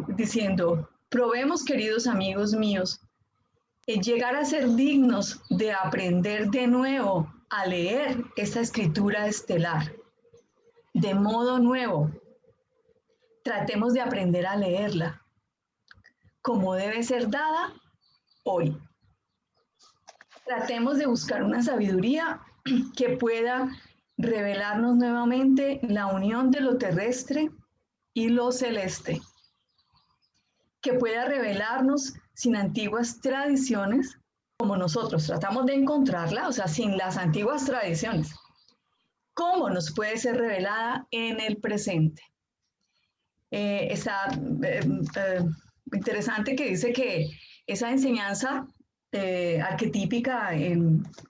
diciendo, probemos, queridos amigos míos, llegar a ser dignos de aprender de nuevo a leer esta escritura estelar, de modo nuevo. Tratemos de aprender a leerla como debe ser dada hoy. Tratemos de buscar una sabiduría que pueda revelarnos nuevamente la unión de lo terrestre y lo celeste, que pueda revelarnos sin antiguas tradiciones, como nosotros tratamos de encontrarla, o sea, sin las antiguas tradiciones, cómo nos puede ser revelada en el presente. Está interesante que dice que esa enseñanza arquetípica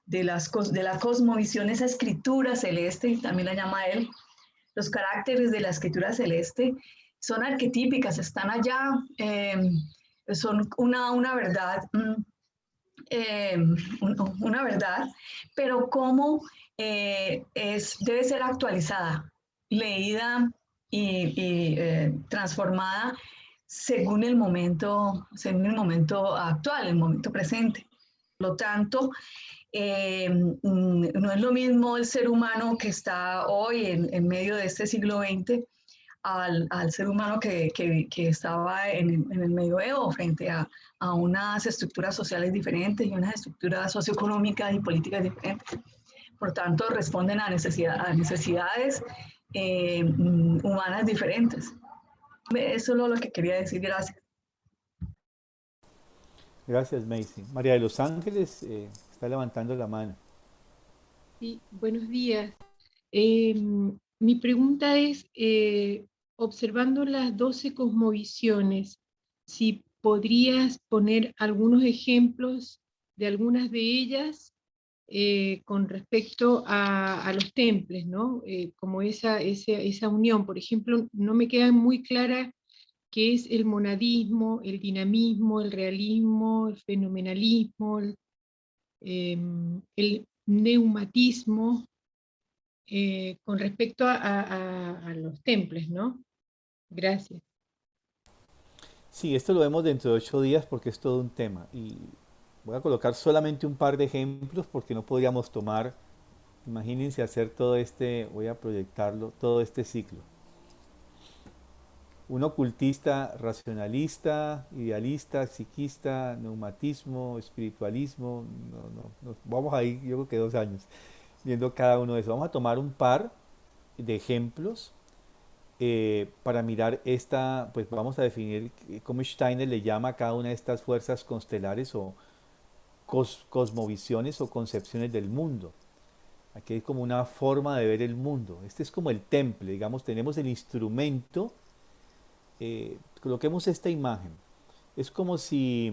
de la cosmovisión, esa escritura celeste, también la llama él, los caracteres de la escritura celeste, son arquetípicas, están allá, son una verdad, eh, una verdad, pero cómo debe ser actualizada, leída y transformada según el momento actual, el momento presente. Por lo tanto, no es lo mismo el ser humano que está hoy en medio de este siglo XX al ser humano que estaba en el medioevo frente a unas estructuras sociales diferentes y unas estructuras socioeconómicas y políticas diferentes. Por tanto, responden a necesidades humanas diferentes. Eso es lo que quería decir. Gracias. Gracias, Macy. María de los Ángeles está levantando la mano. Sí, buenos días. Mi pregunta es, observando las 12 cosmovisiones, si podrías poner algunos ejemplos de algunas de ellas con respecto a los templos, ¿no? Como esa unión. Por ejemplo, no me queda muy clara qué es el monadismo, el dinamismo, el realismo, el fenomenalismo, el neumatismo, con respecto a los templos, ¿no? Gracias. Sí, esto lo vemos dentro de 8 días porque es todo un tema. Y voy a colocar solamente un par de ejemplos porque no podríamos tomar, imagínense hacer todo este, voy a proyectarlo, todo este ciclo. Un ocultista racionalista, idealista, psiquista, neumatismo, espiritualismo, vamos ahí, yo creo que 2 años viendo cada uno de esos. Vamos a tomar un par de ejemplos para mirar esta, pues vamos a definir cómo Steiner le llama a cada una de estas fuerzas constelares o cosmovisiones o concepciones del mundo. Aquí hay como una forma de ver el mundo. Este es como el temple, digamos, tenemos el instrumento. Coloquemos esta imagen. Es como si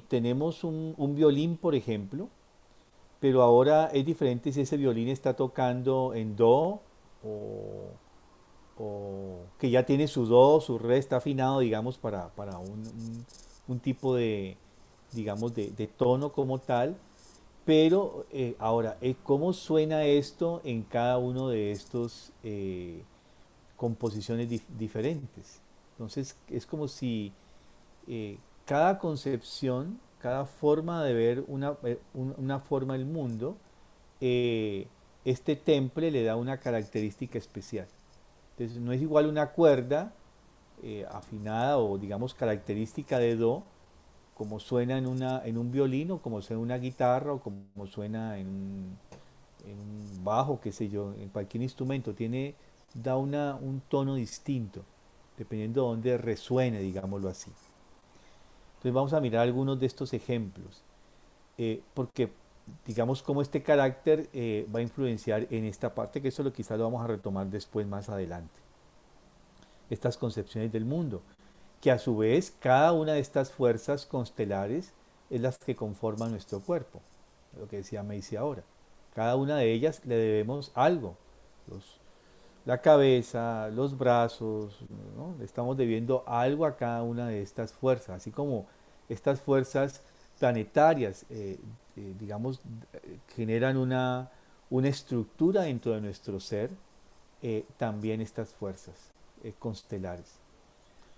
tenemos un violín, por ejemplo, pero ahora es diferente si ese violín está tocando en do o que ya tiene su do, su re, está afinado, digamos, para un tipo de, digamos, de tono como tal. Pero ahora, ¿cómo suena esto en cada uno de estos composiciones diferentes? Entonces, es como si cada concepción, cada forma de ver una forma del mundo, este temple le da una característica especial. Entonces, no es igual una cuerda afinada o digamos característica de do como suena en un violín, o como suena en una guitarra, o como suena en un bajo, qué sé yo, en cualquier instrumento. Da un tono distinto, dependiendo de dónde resuene, digámoslo así. Entonces vamos a mirar algunos de estos ejemplos, porque digamos cómo este carácter va a influenciar en esta parte, que eso quizás lo vamos a retomar después, más adelante. Estas concepciones del mundo, que a su vez cada una de estas fuerzas constelares es las que conforman nuestro cuerpo, lo que decía Macy ahora. Cada una de ellas le debemos algo, la cabeza, los brazos, ¿no? Le estamos debiendo algo a cada una de estas fuerzas, así como estas fuerzas planetarias, digamos, generan una estructura dentro de nuestro ser, también estas fuerzas constelares.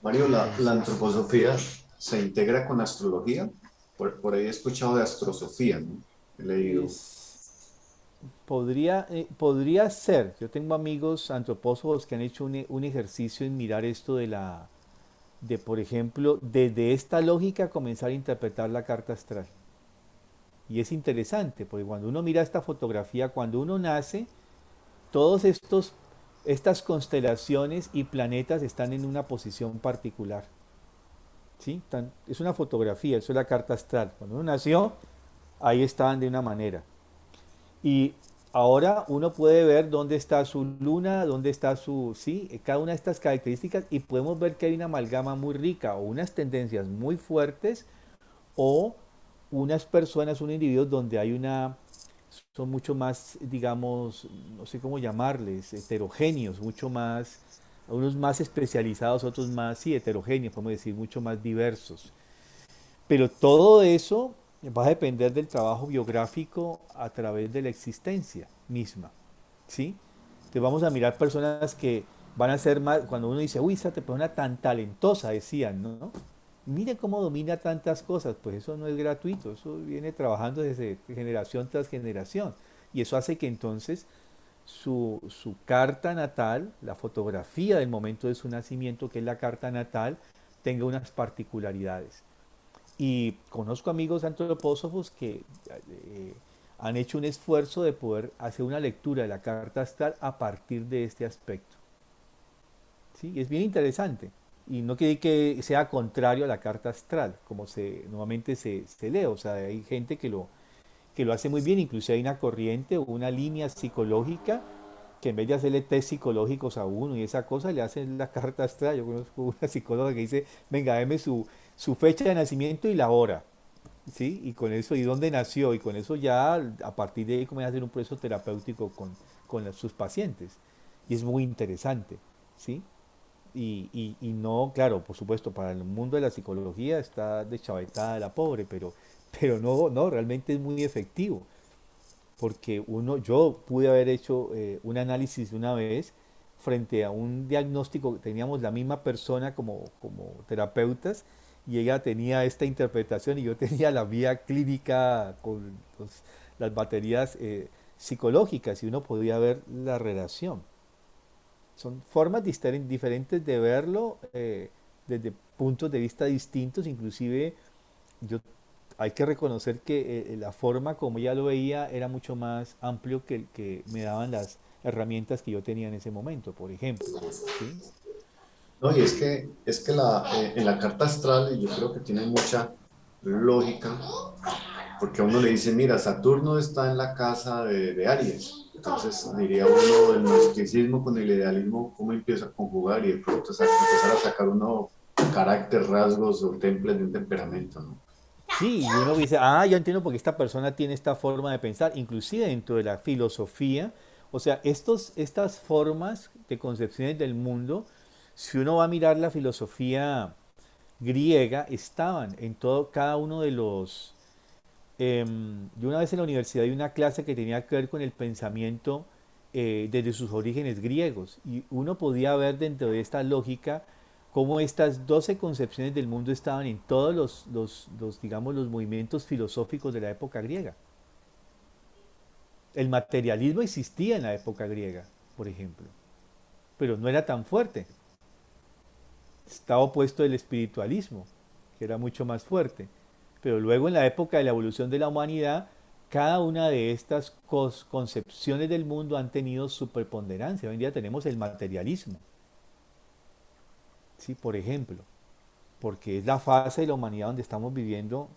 Mario, la antroposofía se integra con astrología. Por ahí he escuchado de astrosofía, ¿no? He leído. Podría ser. Yo tengo amigos antropólogos que han hecho un ejercicio en mirar esto por ejemplo, desde esta lógica comenzar a interpretar la carta astral. Y es interesante, porque cuando uno mira esta fotografía, cuando uno nace, todos estas constelaciones y planetas están en una posición particular. ¿Sí? Es una fotografía, eso es la carta astral. Cuando uno nació, ahí estaban de una manera. Y ahora uno puede ver dónde está su luna, dónde está cada una de estas características, y podemos ver que hay una amalgama muy rica, o unas tendencias muy fuertes, o unas personas, un individuo donde son mucho más, digamos, no sé cómo llamarles, heterogéneos, mucho más, unos más especializados, otros más, sí, heterogéneos, podemos decir, mucho más diversos. Pero todo eso va a depender del trabajo biográfico a través de la existencia misma, ¿sí? Entonces vamos a mirar personas que van a ser más, cuando uno dice, uy, esa persona tan talentosa, decían, ¿no? Mire cómo domina tantas cosas, pues eso no es gratuito, eso viene trabajando desde generación tras generación. Y eso hace que entonces su carta natal, la fotografía del momento de su nacimiento, que es la carta natal, tenga unas particularidades. Y conozco amigos antropósofos que han hecho un esfuerzo de poder hacer una lectura de la carta astral a partir de este aspecto. ¿Sí? Y es bien interesante. Y no quiere que sea contrario a la carta astral, como normalmente se lee. O sea, hay gente que lo hace muy bien. Incluso hay una corriente o una línea psicológica que en vez de hacerle test psicológicos a uno y esa cosa, le hacen la carta astral. Yo conozco una psicóloga que dice, venga, deme su fecha de nacimiento y la hora, ¿sí? Y con eso, y dónde nació, y con eso ya, a partir de ahí, comienza a hacer un proceso terapéutico con sus pacientes. Y es muy interesante, ¿sí? Y no, claro, por supuesto, para el mundo de la psicología está deschavetada la pobre, pero no, realmente es muy efectivo. Porque yo pude haber hecho un análisis de una vez frente a un diagnóstico, teníamos la misma persona como terapeutas, y ella tenía esta interpretación y yo tenía la vía clínica con las baterías psicológicas, y uno podía ver la relación. Son formas diferentes de verlo, desde puntos de vista distintos. Inclusive yo hay que reconocer que la forma como ella lo veía era mucho más amplio que el que me daban las herramientas que yo tenía en ese momento, por ejemplo, ¿sí? No, y es que en la carta astral, y yo creo que tiene mucha lógica, porque a uno le dice, mira, Saturno está en la casa de Aries. Entonces diría uno, el gnosticismo con el idealismo, ¿cómo empieza a conjugar? Y de pronto empezar a sacar uno carácter, rasgos o temples de un temperamento, ¿no? Sí, y uno dice, yo entiendo por qué esta persona tiene esta forma de pensar, inclusive dentro de la filosofía. O sea, estas formas de concepciones del mundo, si uno va a mirar la filosofía griega, estaban en cada uno de los... yo una vez en la universidad di una clase que tenía que ver con el pensamiento desde sus orígenes griegos, y uno podía ver dentro de esta lógica cómo estas 12 concepciones del mundo estaban en todos digamos, los movimientos filosóficos de la época griega. El materialismo existía en la época griega, por ejemplo, pero no era tan fuerte. Estaba opuesto el espiritualismo, que era mucho más fuerte. Pero luego en la época de la evolución de la humanidad, cada una de estas concepciones del mundo han tenido su preponderancia. Hoy en día tenemos el materialismo, ¿sí? Por ejemplo, porque es la fase de la humanidad donde estamos viviendo,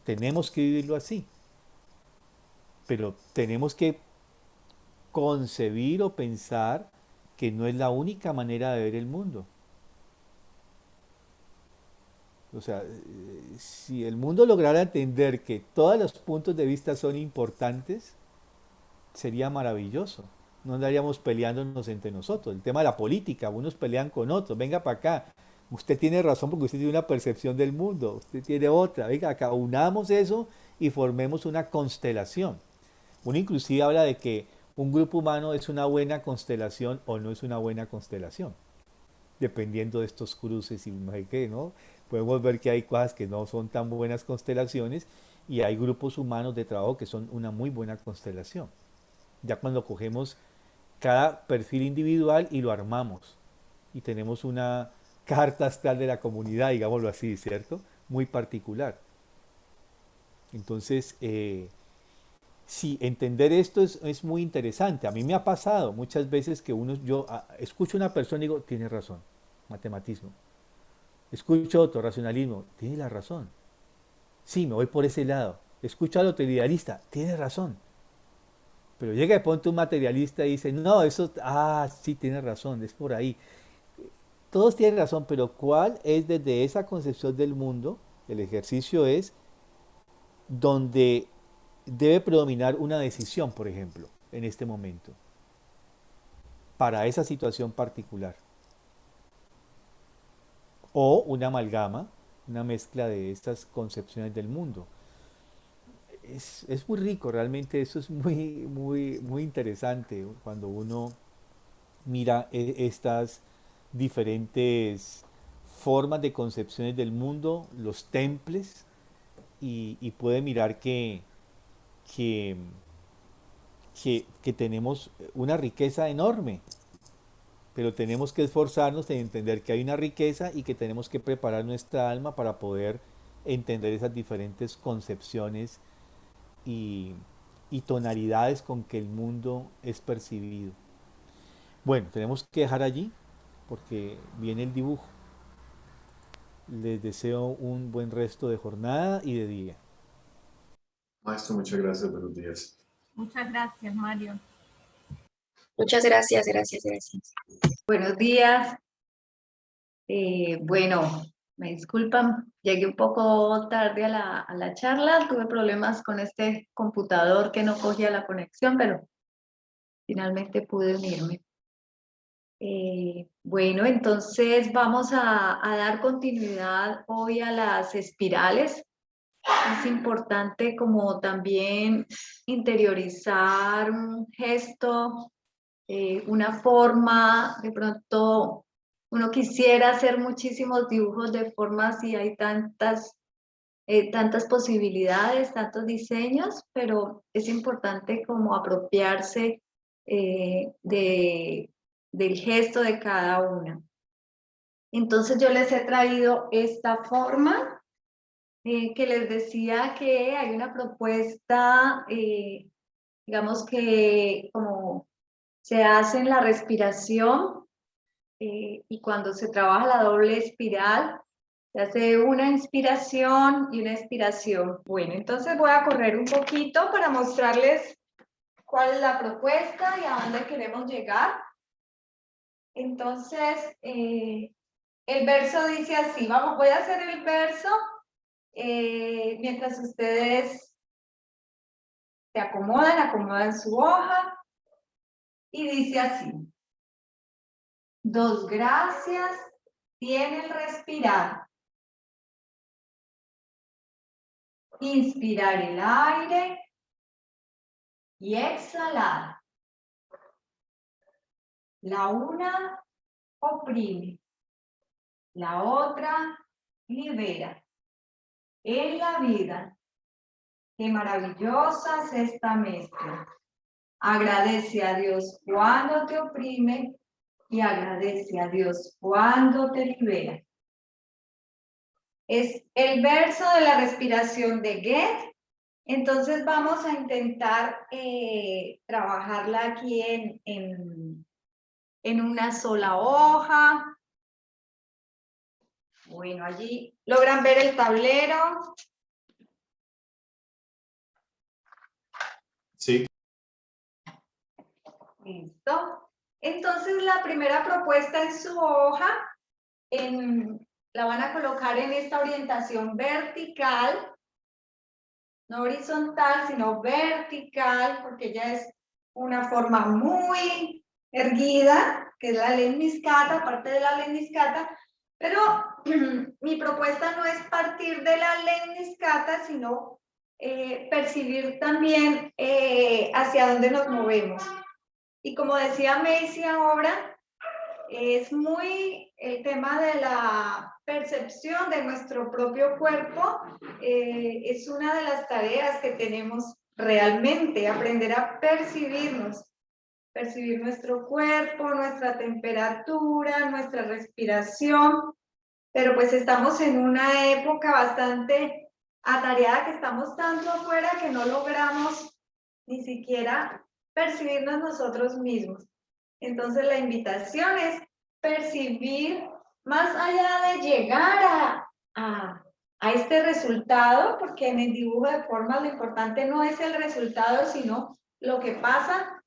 tenemos que vivirlo así. Pero tenemos que concebir o pensar que no es la única manera de ver el mundo. O sea, si el mundo lograra entender que todos los puntos de vista son importantes, sería maravilloso. No andaríamos peleándonos entre nosotros. El tema de la política, unos pelean con otros. Venga para acá. Usted tiene razón porque usted tiene una percepción del mundo. Usted tiene otra. Venga acá, unamos eso y formemos una constelación. Uno inclusive habla de que un grupo humano es una buena constelación o no es una buena constelación, dependiendo de estos cruces y no sé qué, ¿no? Podemos ver que hay cosas que no son tan buenas constelaciones y hay grupos humanos de trabajo que son una muy buena constelación. Ya cuando cogemos cada perfil individual y lo armamos y tenemos una carta astral de la comunidad, digámoslo así, ¿cierto? Muy particular. Entonces, sí, entender esto es muy interesante. A mí me ha pasado muchas veces que yo escucho a una persona y digo, tiene razón, matematismo. Escucho otro, racionalismo, tiene la razón. Sí, me voy por ese lado. Escucho al otro idealista, tiene razón. Pero llega de pronto un materialista y dice, no, eso, sí, tiene razón, es por ahí. Todos tienen razón, pero ¿cuál es desde esa concepción del mundo? El ejercicio es donde debe predominar una decisión, por ejemplo, en este momento, para esa situación particular. O una amalgama, una mezcla de estas concepciones del mundo. Es muy rico, realmente eso es muy interesante cuando uno mira estas diferentes formas de concepciones del mundo, los temples, y puede mirar que, que tenemos una riqueza enorme, pero tenemos que esforzarnos en entender que hay una riqueza y que tenemos que preparar nuestra alma para poder entender esas diferentes concepciones y, y tonalidades con que el mundo es percibido. Bueno, tenemos que dejar allí porque viene el dibujo. Les deseo un buen resto de jornada y de día. Maestro, muchas gracias, buenos días. Muchas gracias, Mario. Muchas gracias, gracias, gracias. Buenos días. Bueno, me disculpan, llegué un poco tarde a la charla, tuve problemas con este computador que no cogía la conexión, pero finalmente pude unirme. Bueno, entonces vamos a dar continuidad hoy a las espirales. Es importante como también interiorizar un gesto, una forma. De pronto uno quisiera hacer muchísimos dibujos de formas y hay tantas posibilidades, tantos diseños, pero es importante como apropiarse del gesto de cada una. Entonces yo les he traído esta forma que les decía que hay una propuesta, digamos que como se hace en la respiración y cuando se trabaja la doble espiral, se hace una inspiración y una expiración. Bueno, entonces voy a correr un poquito para mostrarles cuál es la propuesta y a dónde queremos llegar. Entonces, el verso dice así, voy a hacer el verso mientras ustedes se acomodan su hoja y dice así. 2 gracias tiene el respirar. Inspirar el aire y exhalar. La una oprime, la otra libera. En la vida, qué maravillosa es esta mezcla. Agradece a Dios cuando te oprime y agradece a Dios cuando te libera. Es el verso de la respiración de Goethe. Entonces vamos a intentar trabajarla aquí en una sola hoja. Bueno, allí logran ver el tablero. Sí. Listo. Entonces la primera propuesta en su hoja, la van a colocar en esta orientación vertical, no horizontal, sino vertical, porque ya es una forma muy erguida, que es la lemniscata, parte de la lemniscata, pero mi propuesta no es partir de la lemniscata, sino percibir también hacia dónde nos movemos. Y como decía Macy ahora, es muy el tema de la percepción de nuestro propio cuerpo, es una de las tareas que tenemos realmente, aprender a percibirnos, percibir nuestro cuerpo, nuestra temperatura, nuestra respiración, pero pues estamos en una época bastante atareada, que estamos tanto afuera que no logramos ni siquiera percibirnos nosotros mismos. Entonces la invitación es percibir más allá de llegar a este resultado, porque en el dibujo de formas lo importante no es el resultado, sino lo que pasa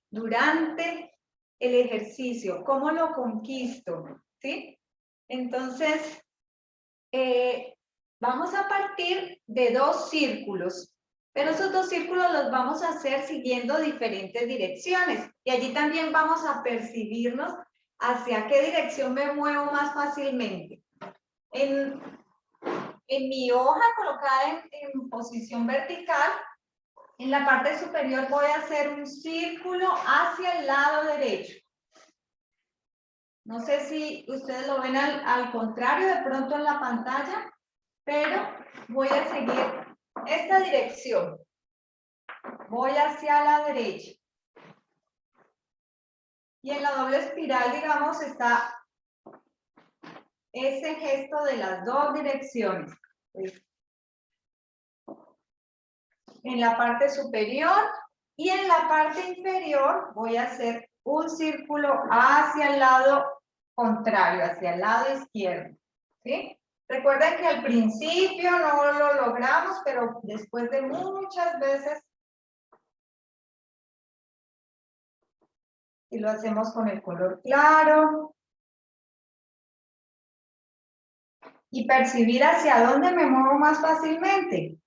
durante el ejercicio, cómo lo conquisto, ¿sí? Entonces, vamos a partir de 2 círculos, pero esos 2 círculos los vamos a hacer siguiendo diferentes direcciones, y allí también vamos a percibirnos hacia qué dirección me muevo más fácilmente. En mi hoja colocada en posición vertical, en la parte superior voy a hacer un círculo hacia el lado derecho. No sé si ustedes lo ven al contrario de pronto en la pantalla, pero voy a seguir esta dirección. Voy hacia la derecha. Y en la doble espiral, digamos, está ese gesto de las 2 direcciones. En la parte superior y en la parte inferior voy a hacer un círculo hacia el lado contrario, hacia el lado izquierdo, ¿sí? Recuerden que al principio no lo logramos, pero después de muchas veces, y lo hacemos con el color claro, y percibir hacia dónde me muevo más fácilmente.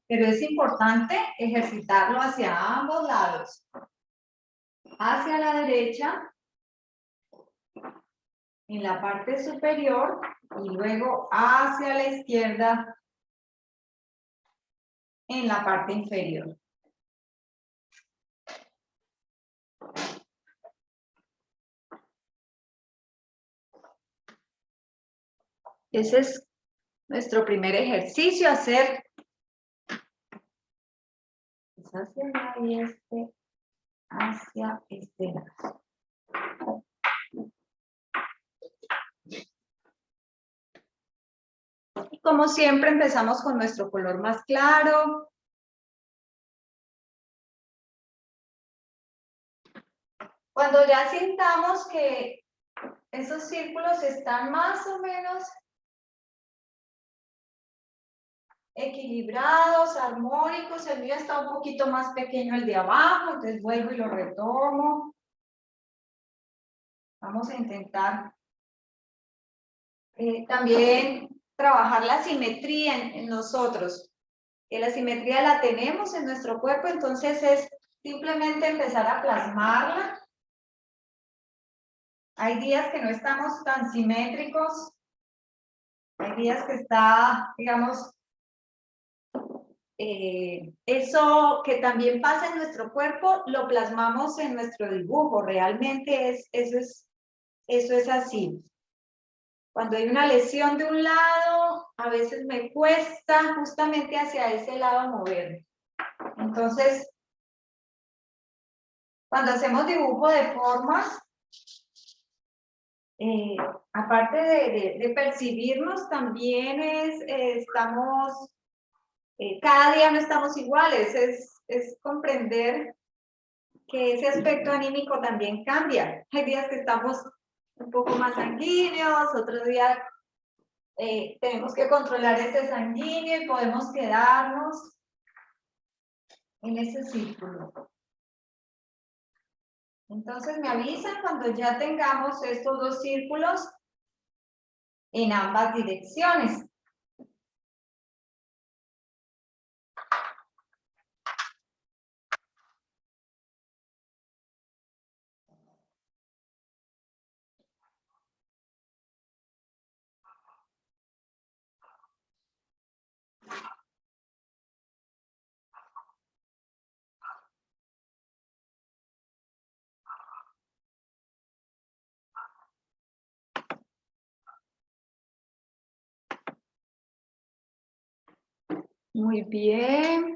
Pero es importante ejercitarlo hacia ambos lados. Hacia la derecha, en la parte superior, y luego hacia la izquierda, en la parte inferior. Ese es nuestro primer ejercicio, hacer hacia allá y hacia este lado. Y como siempre empezamos con nuestro color más claro. Cuando ya sintamos que esos círculos están más o menos equilibrados, armónicos, el mío está un poquito más pequeño el de abajo, entonces vuelvo y lo retomo. Vamos a intentar también trabajar la simetría en nosotros. La simetría la tenemos en nuestro cuerpo, entonces es simplemente empezar a plasmarla. Hay días que no estamos tan simétricos, hay días que está, digamos, eso que también pasa en nuestro cuerpo, lo plasmamos en nuestro dibujo, realmente eso es así. Cuando hay una lesión de un lado, a veces me cuesta justamente hacia ese lado moverme. Entonces, cuando hacemos dibujo de formas, aparte de percibirnos, también estamos, cada día no estamos iguales, es comprender que ese aspecto anímico también cambia. Hay días que estamos un poco más sanguíneos, otros días tenemos que controlar ese sanguíneo y podemos quedarnos en ese círculo. Entonces me avisan cuando ya tengamos estos dos círculos en ambas direcciones. Muy bien.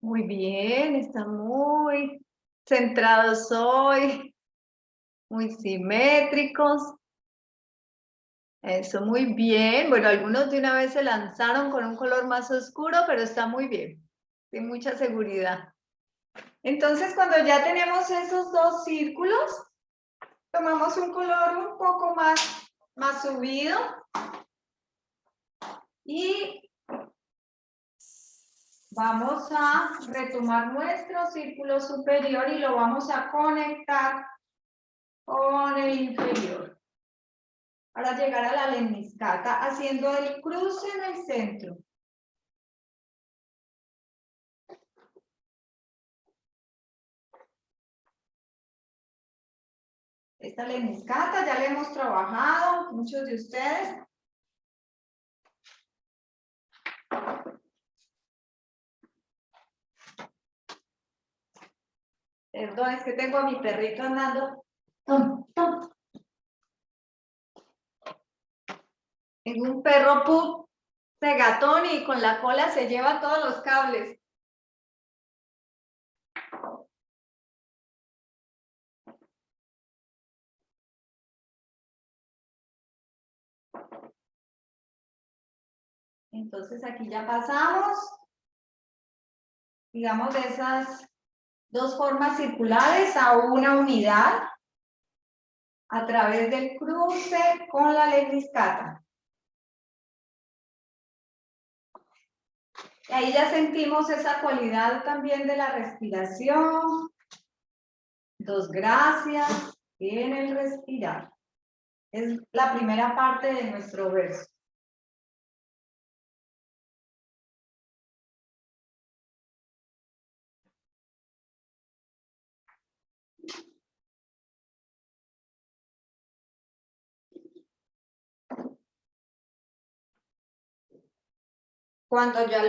Muy bien, están muy centrados hoy, muy simétricos. Eso, muy bien. Bueno, algunos de una vez se lanzaron con un color más oscuro, pero está muy bien. Tiene mucha seguridad. Entonces, cuando ya tenemos esos dos círculos, tomamos un color un poco más subido y vamos a retomar nuestro círculo superior y lo vamos a conectar con el inferior para llegar a la lemniscata, haciendo el cruce en el centro. Esta lemniscata ya la hemos trabajado, muchos de ustedes. Perdón, es que tengo a mi perrito andando. Tom, tom. Tengo un perro pup de gatón y con la cola se lleva todos los cables. Entonces aquí ya pasamos, digamos, de esas dos formas circulares a una unidad a través del cruce con la lemniscata. Y ahí ya sentimos esa cualidad también de la respiración. Dos gracias en el respirar. Es la primera parte de nuestro verso. Cuando ya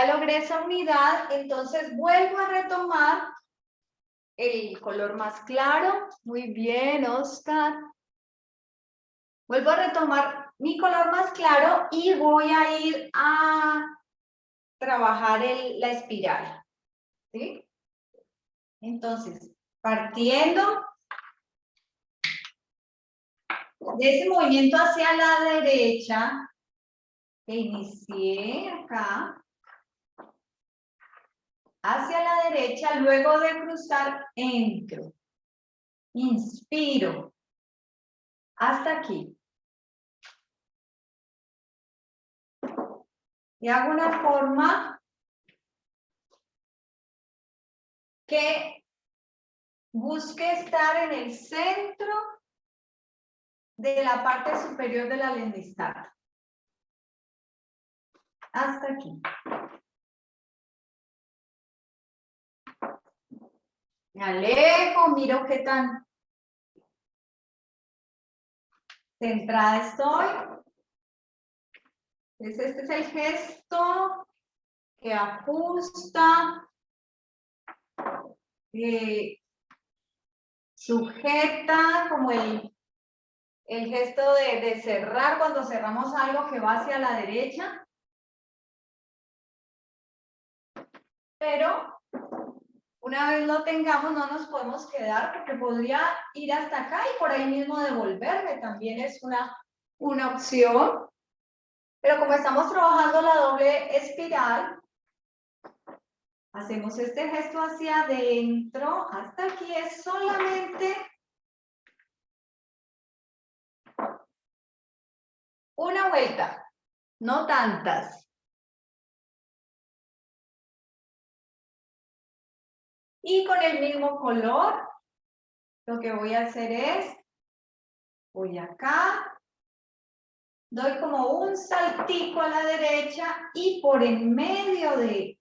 logré esa unidad, entonces vuelvo a retomar el color más claro. Muy bien, Oscar. Vuelvo a retomar mi color más claro y voy a ir a trabajar la espiral. ¿Sí? Entonces, partiendo de ese movimiento hacia la derecha, que inicié acá, hacia la derecha, luego de cruzar, entro, inspiro, hasta aquí. Y hago una forma que busque estar en el centro de la parte superior de la lemniscata. Hasta aquí. Me alejo, miro qué tan centrada estoy. Entonces, este es el gesto que ajusta sujeta, como el gesto de cerrar cuando cerramos algo que va hacia la derecha. Pero una vez lo tengamos, no nos podemos quedar porque podría ir hasta acá y por ahí mismo devolverme. También es una opción. Pero como estamos trabajando la doble espiral, hacemos este gesto hacia adentro. Hasta aquí es solamente una vuelta, no tantas. Y con el mismo color, lo que voy a hacer es, voy acá, doy como un saltico a la derecha y por en medio de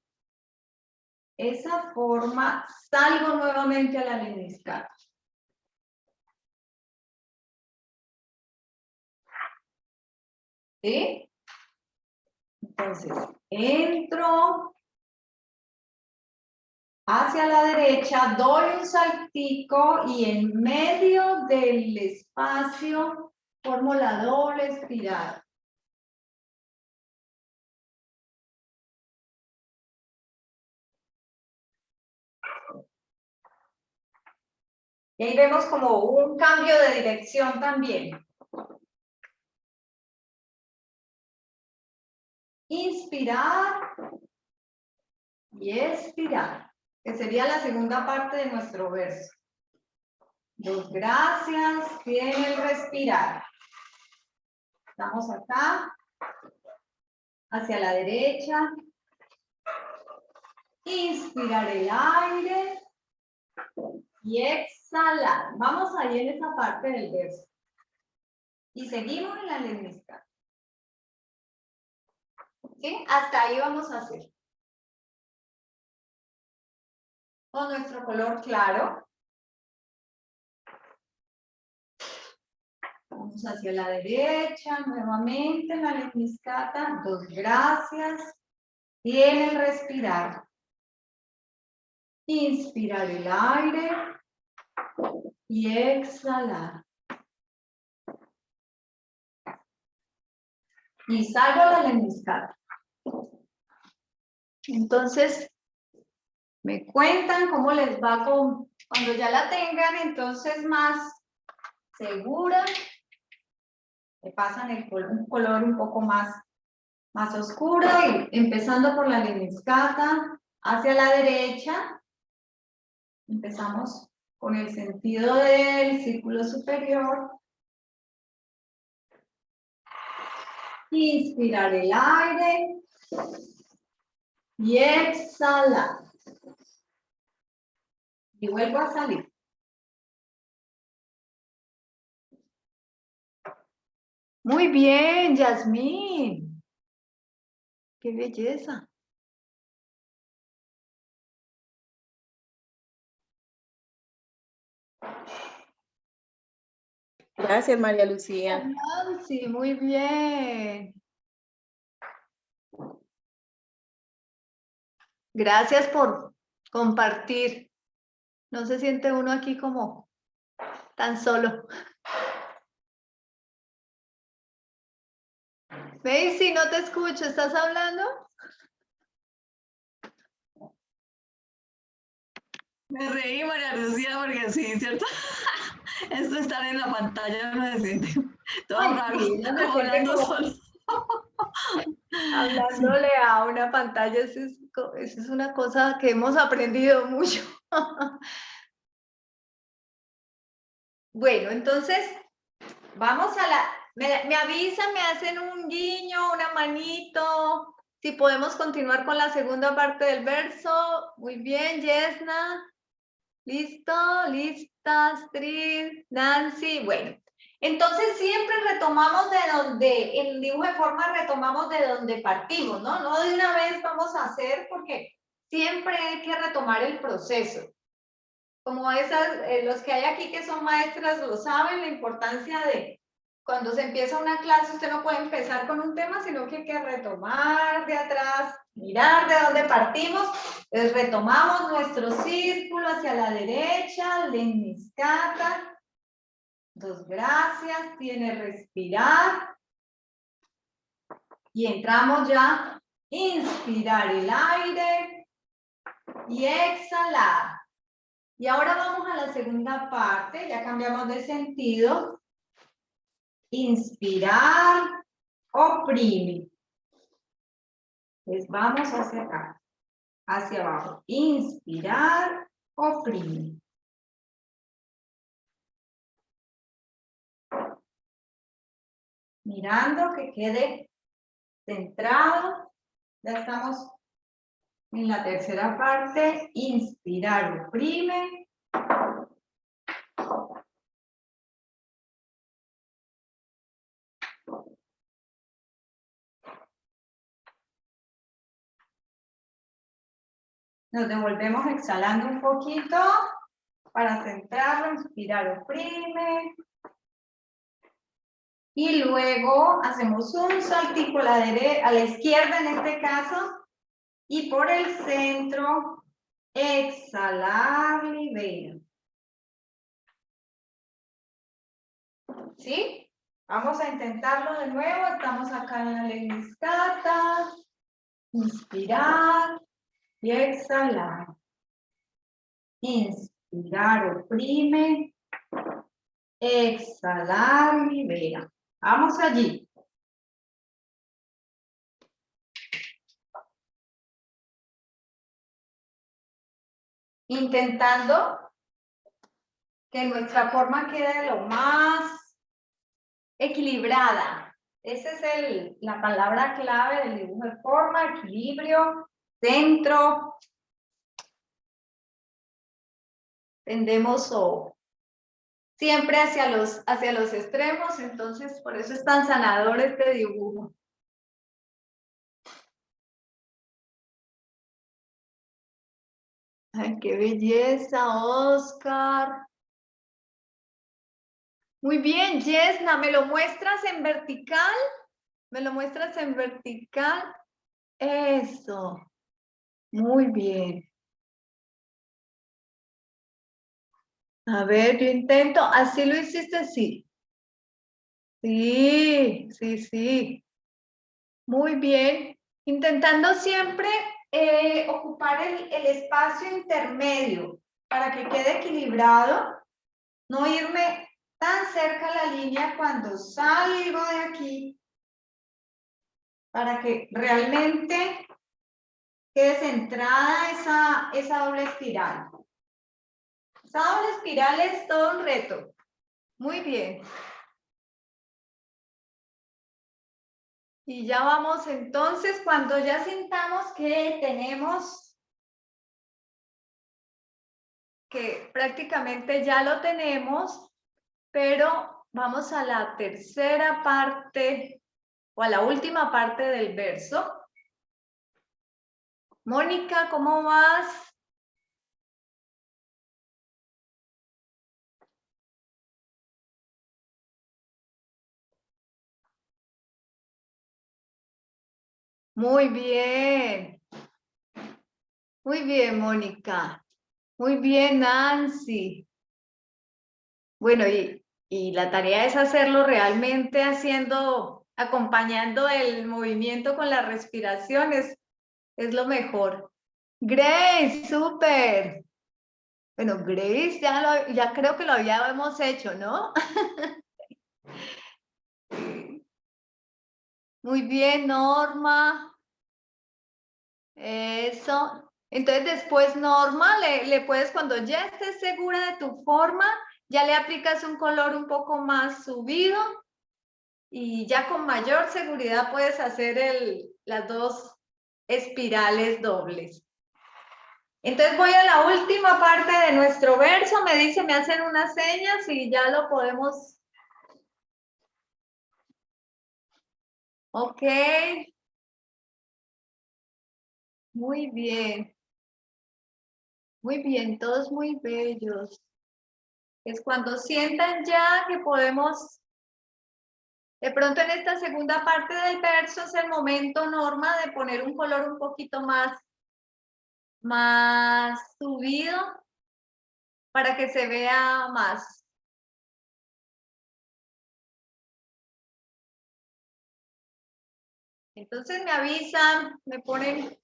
esa forma salgo nuevamente a la lemniscata. ¿Sí? Entonces, entro hacia la derecha, doy un saltico y en medio del espacio formo la doble espiral. Y ahí vemos como un cambio de dirección también. Inspirar y expirar, que sería la segunda parte de nuestro verso. Dos gracias, viene el respirar. Estamos acá, hacia la derecha. Inspirar el aire y exhalar. Vamos ahí en esa parte del verso. Y seguimos en la lemniscata. ¿Sí? Hasta ahí vamos a hacer. Con nuestro color claro. Vamos hacia la derecha, nuevamente en la lemniscata. Dos gracias. Viene el respirar. Inspirar el aire y exhalar. Y salgo a la lemniscata. Entonces, me cuentan cómo les va cuando ya la tengan, entonces más segura. Le pasan un color un poco más oscuro y empezando por la lemniscata hacia la derecha. Empezamos con el sentido del círculo superior. Inspirar el aire y exhalar. Y vuelvo a salir. Muy bien, Yasmín. Qué belleza. Gracias, María Lucía. Sí, muy bien. Gracias por compartir. No se siente uno aquí como tan solo. Daisy, no te escucho. ¿Estás hablando? Me reí, María Lucía, porque sí, ¿cierto? Esto de estar en la pantalla no se siente todo raro, Sí, no se como siente hablando como solo. hablándole a una pantalla. Eso es una cosa que hemos aprendido mucho. Bueno, entonces, vamos a la... Me avisan, me hacen un guiño, una manito. Si podemos continuar con la segunda parte del verso. Muy bien, Yesna. ¿Listo? ¿Lista? Astrid, Nancy. Bueno, entonces siempre retomamos de donde, en dibujo de forma retomamos de donde partimos, ¿no? No de una vez vamos a hacer porque siempre hay que retomar el proceso. Como esas, los que hay aquí que son maestras lo saben, la importancia de cuando se empieza una clase, usted no puede empezar con un tema, sino que hay que retomar de atrás, mirar de dónde partimos. Entonces retomamos nuestro círculo hacia la derecha, Lemniscata. 2 gracias, tiene respirar. Y entramos ya, inspirar el aire y exhalar. Y ahora vamos a la segunda parte, ya cambiamos de sentido. Inspirar, oprime. Pues vamos hacia acá, hacia abajo. Inspirar, oprime. Mirando que quede centrado. Ya estamos en la tercera parte. Inspirar, oprime. Nos devolvemos exhalando un poquito para centrarlo, inspirar, oprime. Y luego hacemos un saltico a la izquierda en este caso. Y por el centro, exhalar, libera. ¿Sí? Vamos a intentarlo de nuevo. Estamos acá en la Lemniscata. Inspirar. Y exhalar. Inspirar, oprime. Exhalar, libera. Vamos allí. Intentando que nuestra forma quede lo más equilibrada. Esa es la palabra clave del dibujo de forma, equilibrio, centro. Tendemos siempre hacia los extremos, entonces por eso es tan sanador este dibujo. Ay, qué belleza, Oscar. Muy bien, Yesna, ¿me lo muestras en vertical? ¿Me lo muestras en vertical? Eso. Muy bien. A ver, yo intento. ¿Así lo hiciste? Sí. Sí, sí, sí. Muy bien. Intentando siempre ocupar el espacio intermedio para que quede equilibrado. No irme tan cerca a la línea cuando salgo de aquí. Para que realmente quede centrada esa doble espiral. Esa doble espiral es todo un reto. Muy bien. Y ya vamos entonces, cuando ya sintamos que tenemos, que prácticamente ya lo tenemos, pero vamos a la tercera parte o a la última parte del verso. Mónica, ¿cómo vas? Muy bien. Muy bien, Mónica. Muy bien, Nancy. Bueno, y la tarea es hacerlo realmente acompañando el movimiento con la respiración, es lo mejor. Grace, súper. Bueno, Grace, ya creo que lo habíamos hecho, ¿no? Muy bien, Norma. Eso. Entonces después, Norma, le puedes, cuando ya estés segura de tu forma, ya le aplicas un color un poco más subido y ya con mayor seguridad puedes hacer las 2 espirales dobles. Entonces voy a la última parte de nuestro verso, me hacen unas señas y ya lo podemos. Ok. Muy bien. Muy bien, todos muy bellos. Es cuando sientan ya que podemos De pronto en esta segunda parte del verso es el momento, Norma, de poner un color un poquito más subido para que se vea más. Entonces me avisan, me ponen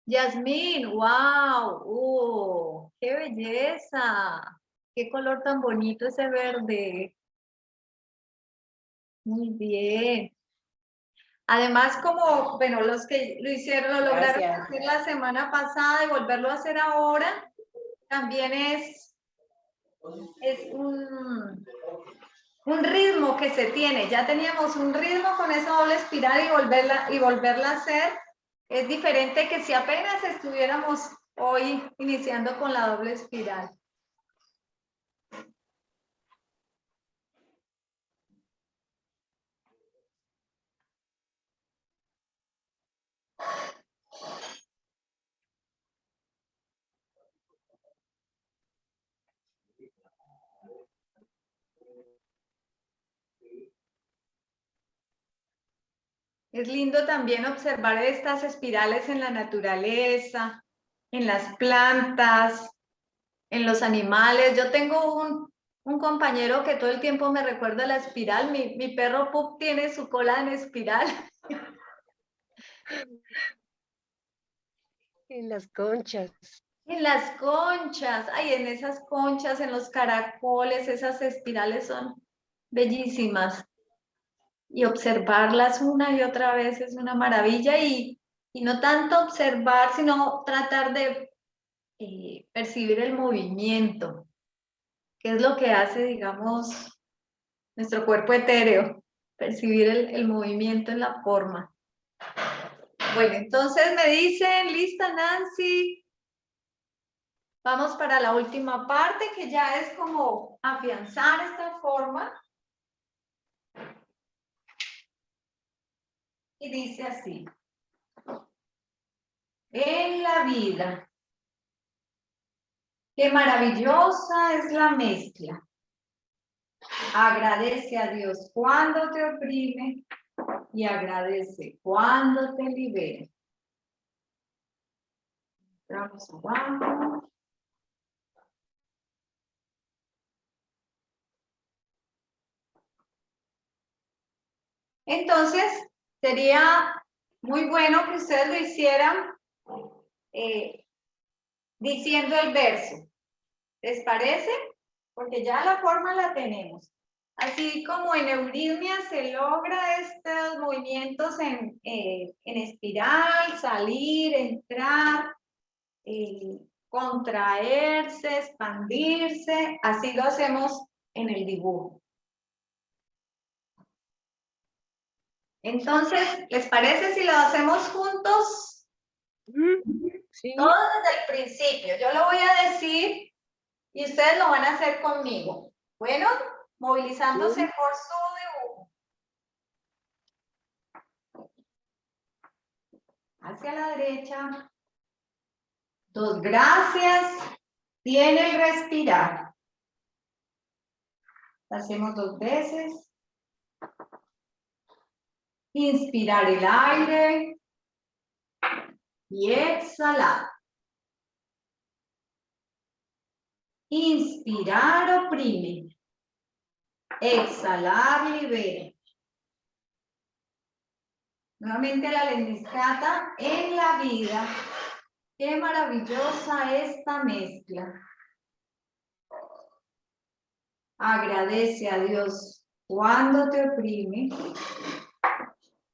Yasmín, wow, qué belleza, qué color tan bonito ese verde. Muy bien. Además, como, bueno, los que lo hicieron, lo lograron hacer la semana pasada y volverlo a hacer ahora, también es un ritmo que se tiene. Ya teníamos un ritmo con esa doble espiral y volverla a hacer. Es diferente que si apenas estuviéramos hoy iniciando con la doble espiral. Es lindo también observar estas espirales en la naturaleza, en las plantas, en los animales. Yo tengo un compañero que todo el tiempo me recuerda la espiral. Mi perro Pup tiene su cola en espiral. En las conchas. En las conchas, ay, en esas conchas, en los caracoles, esas espirales son bellísimas. Y observarlas una y otra vez es una maravilla y no tanto observar, sino tratar de percibir el movimiento, que es lo que hace, digamos, nuestro cuerpo etéreo, percibir el movimiento en la forma. Bueno, entonces me dicen, lista Nancy, vamos para la última parte, que ya es como afianzar esta forma. Y dice así: en la vida, qué maravillosa es la mezcla. Agradece a Dios cuando te oprime y agradece cuando te libera. Vamos abajo. Entonces, sería muy bueno que ustedes lo hicieran diciendo el verso. ¿Les parece? Porque ya la forma la tenemos. Así como en euritmia se logra estos movimientos en espiral, salir, entrar, contraerse, expandirse, así lo hacemos en el dibujo. Entonces, ¿les parece si lo hacemos juntos? Sí. Todo desde el principio. Yo lo voy a decir y ustedes lo van a hacer conmigo. Bueno, movilizándose por su dibujo. Hacia la derecha. 2 gracias. Tiene el respirar. Hacemos 2 veces. Inspirar el aire. Y exhalar. Inspirar, oprime. Exhalar, libera. Nuevamente la lemniscata en la vida. Qué maravillosa esta mezcla. Agradece a Dios cuando te oprime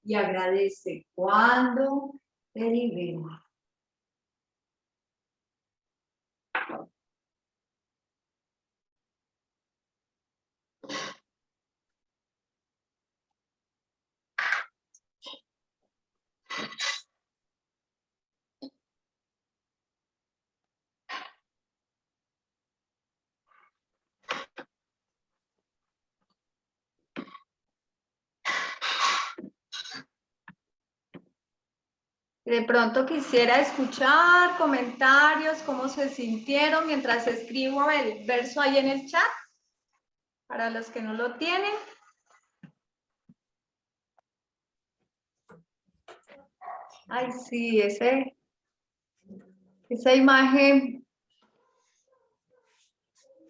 y agradece cuando te libera. De pronto quisiera escuchar comentarios, cómo se sintieron mientras escribo el verso ahí en el chat, para los que no lo tienen. Ay, sí, esa imagen.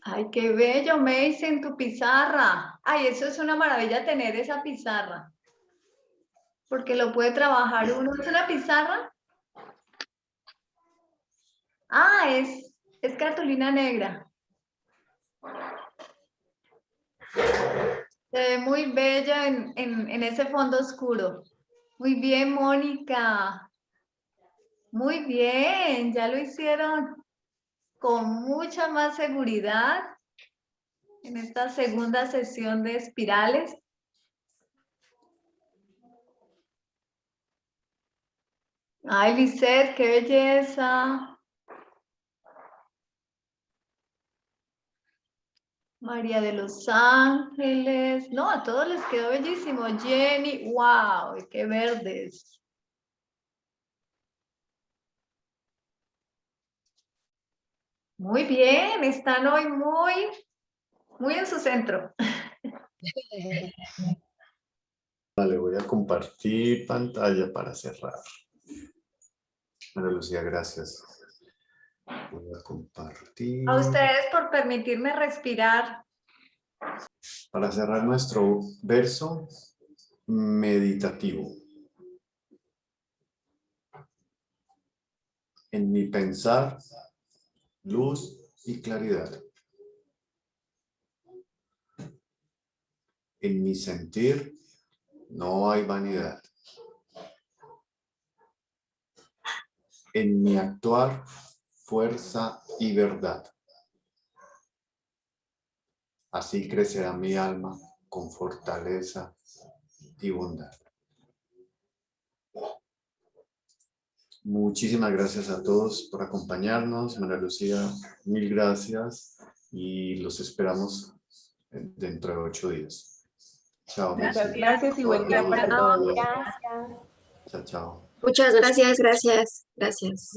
Ay, qué bello, Macy, en tu pizarra. Ay, eso es una maravilla tener esa pizarra. Porque lo puede trabajar uno. ¿Es una pizarra? Ah, es cartulina negra. Se ve muy bella en ese fondo oscuro. Muy bien, Mónica. Muy bien, ya lo hicieron con mucha más seguridad en esta segunda sesión de espirales. Ay, Lisette, qué belleza. María de los Ángeles. No, a todos les quedó bellísimo. Jenny, wow, qué verdes. Muy bien, están hoy muy en su centro. Vale, voy a compartir pantalla para cerrar. Ana Lucía, gracias. Voy a compartir. A ustedes por permitirme respirar. Para cerrar nuestro verso meditativo. En mi pensar, luz y claridad. En mi sentir, no hay vanidad. En mi actuar, fuerza y verdad. Así crecerá mi alma con fortaleza y bondad. Muchísimas gracias a todos por acompañarnos. María Lucía, mil gracias y los esperamos dentro de 8 días. Chao. Muchas gracias y buen día para todos. Gracias. Chao, chao. Muchas gracias, gracias, gracias.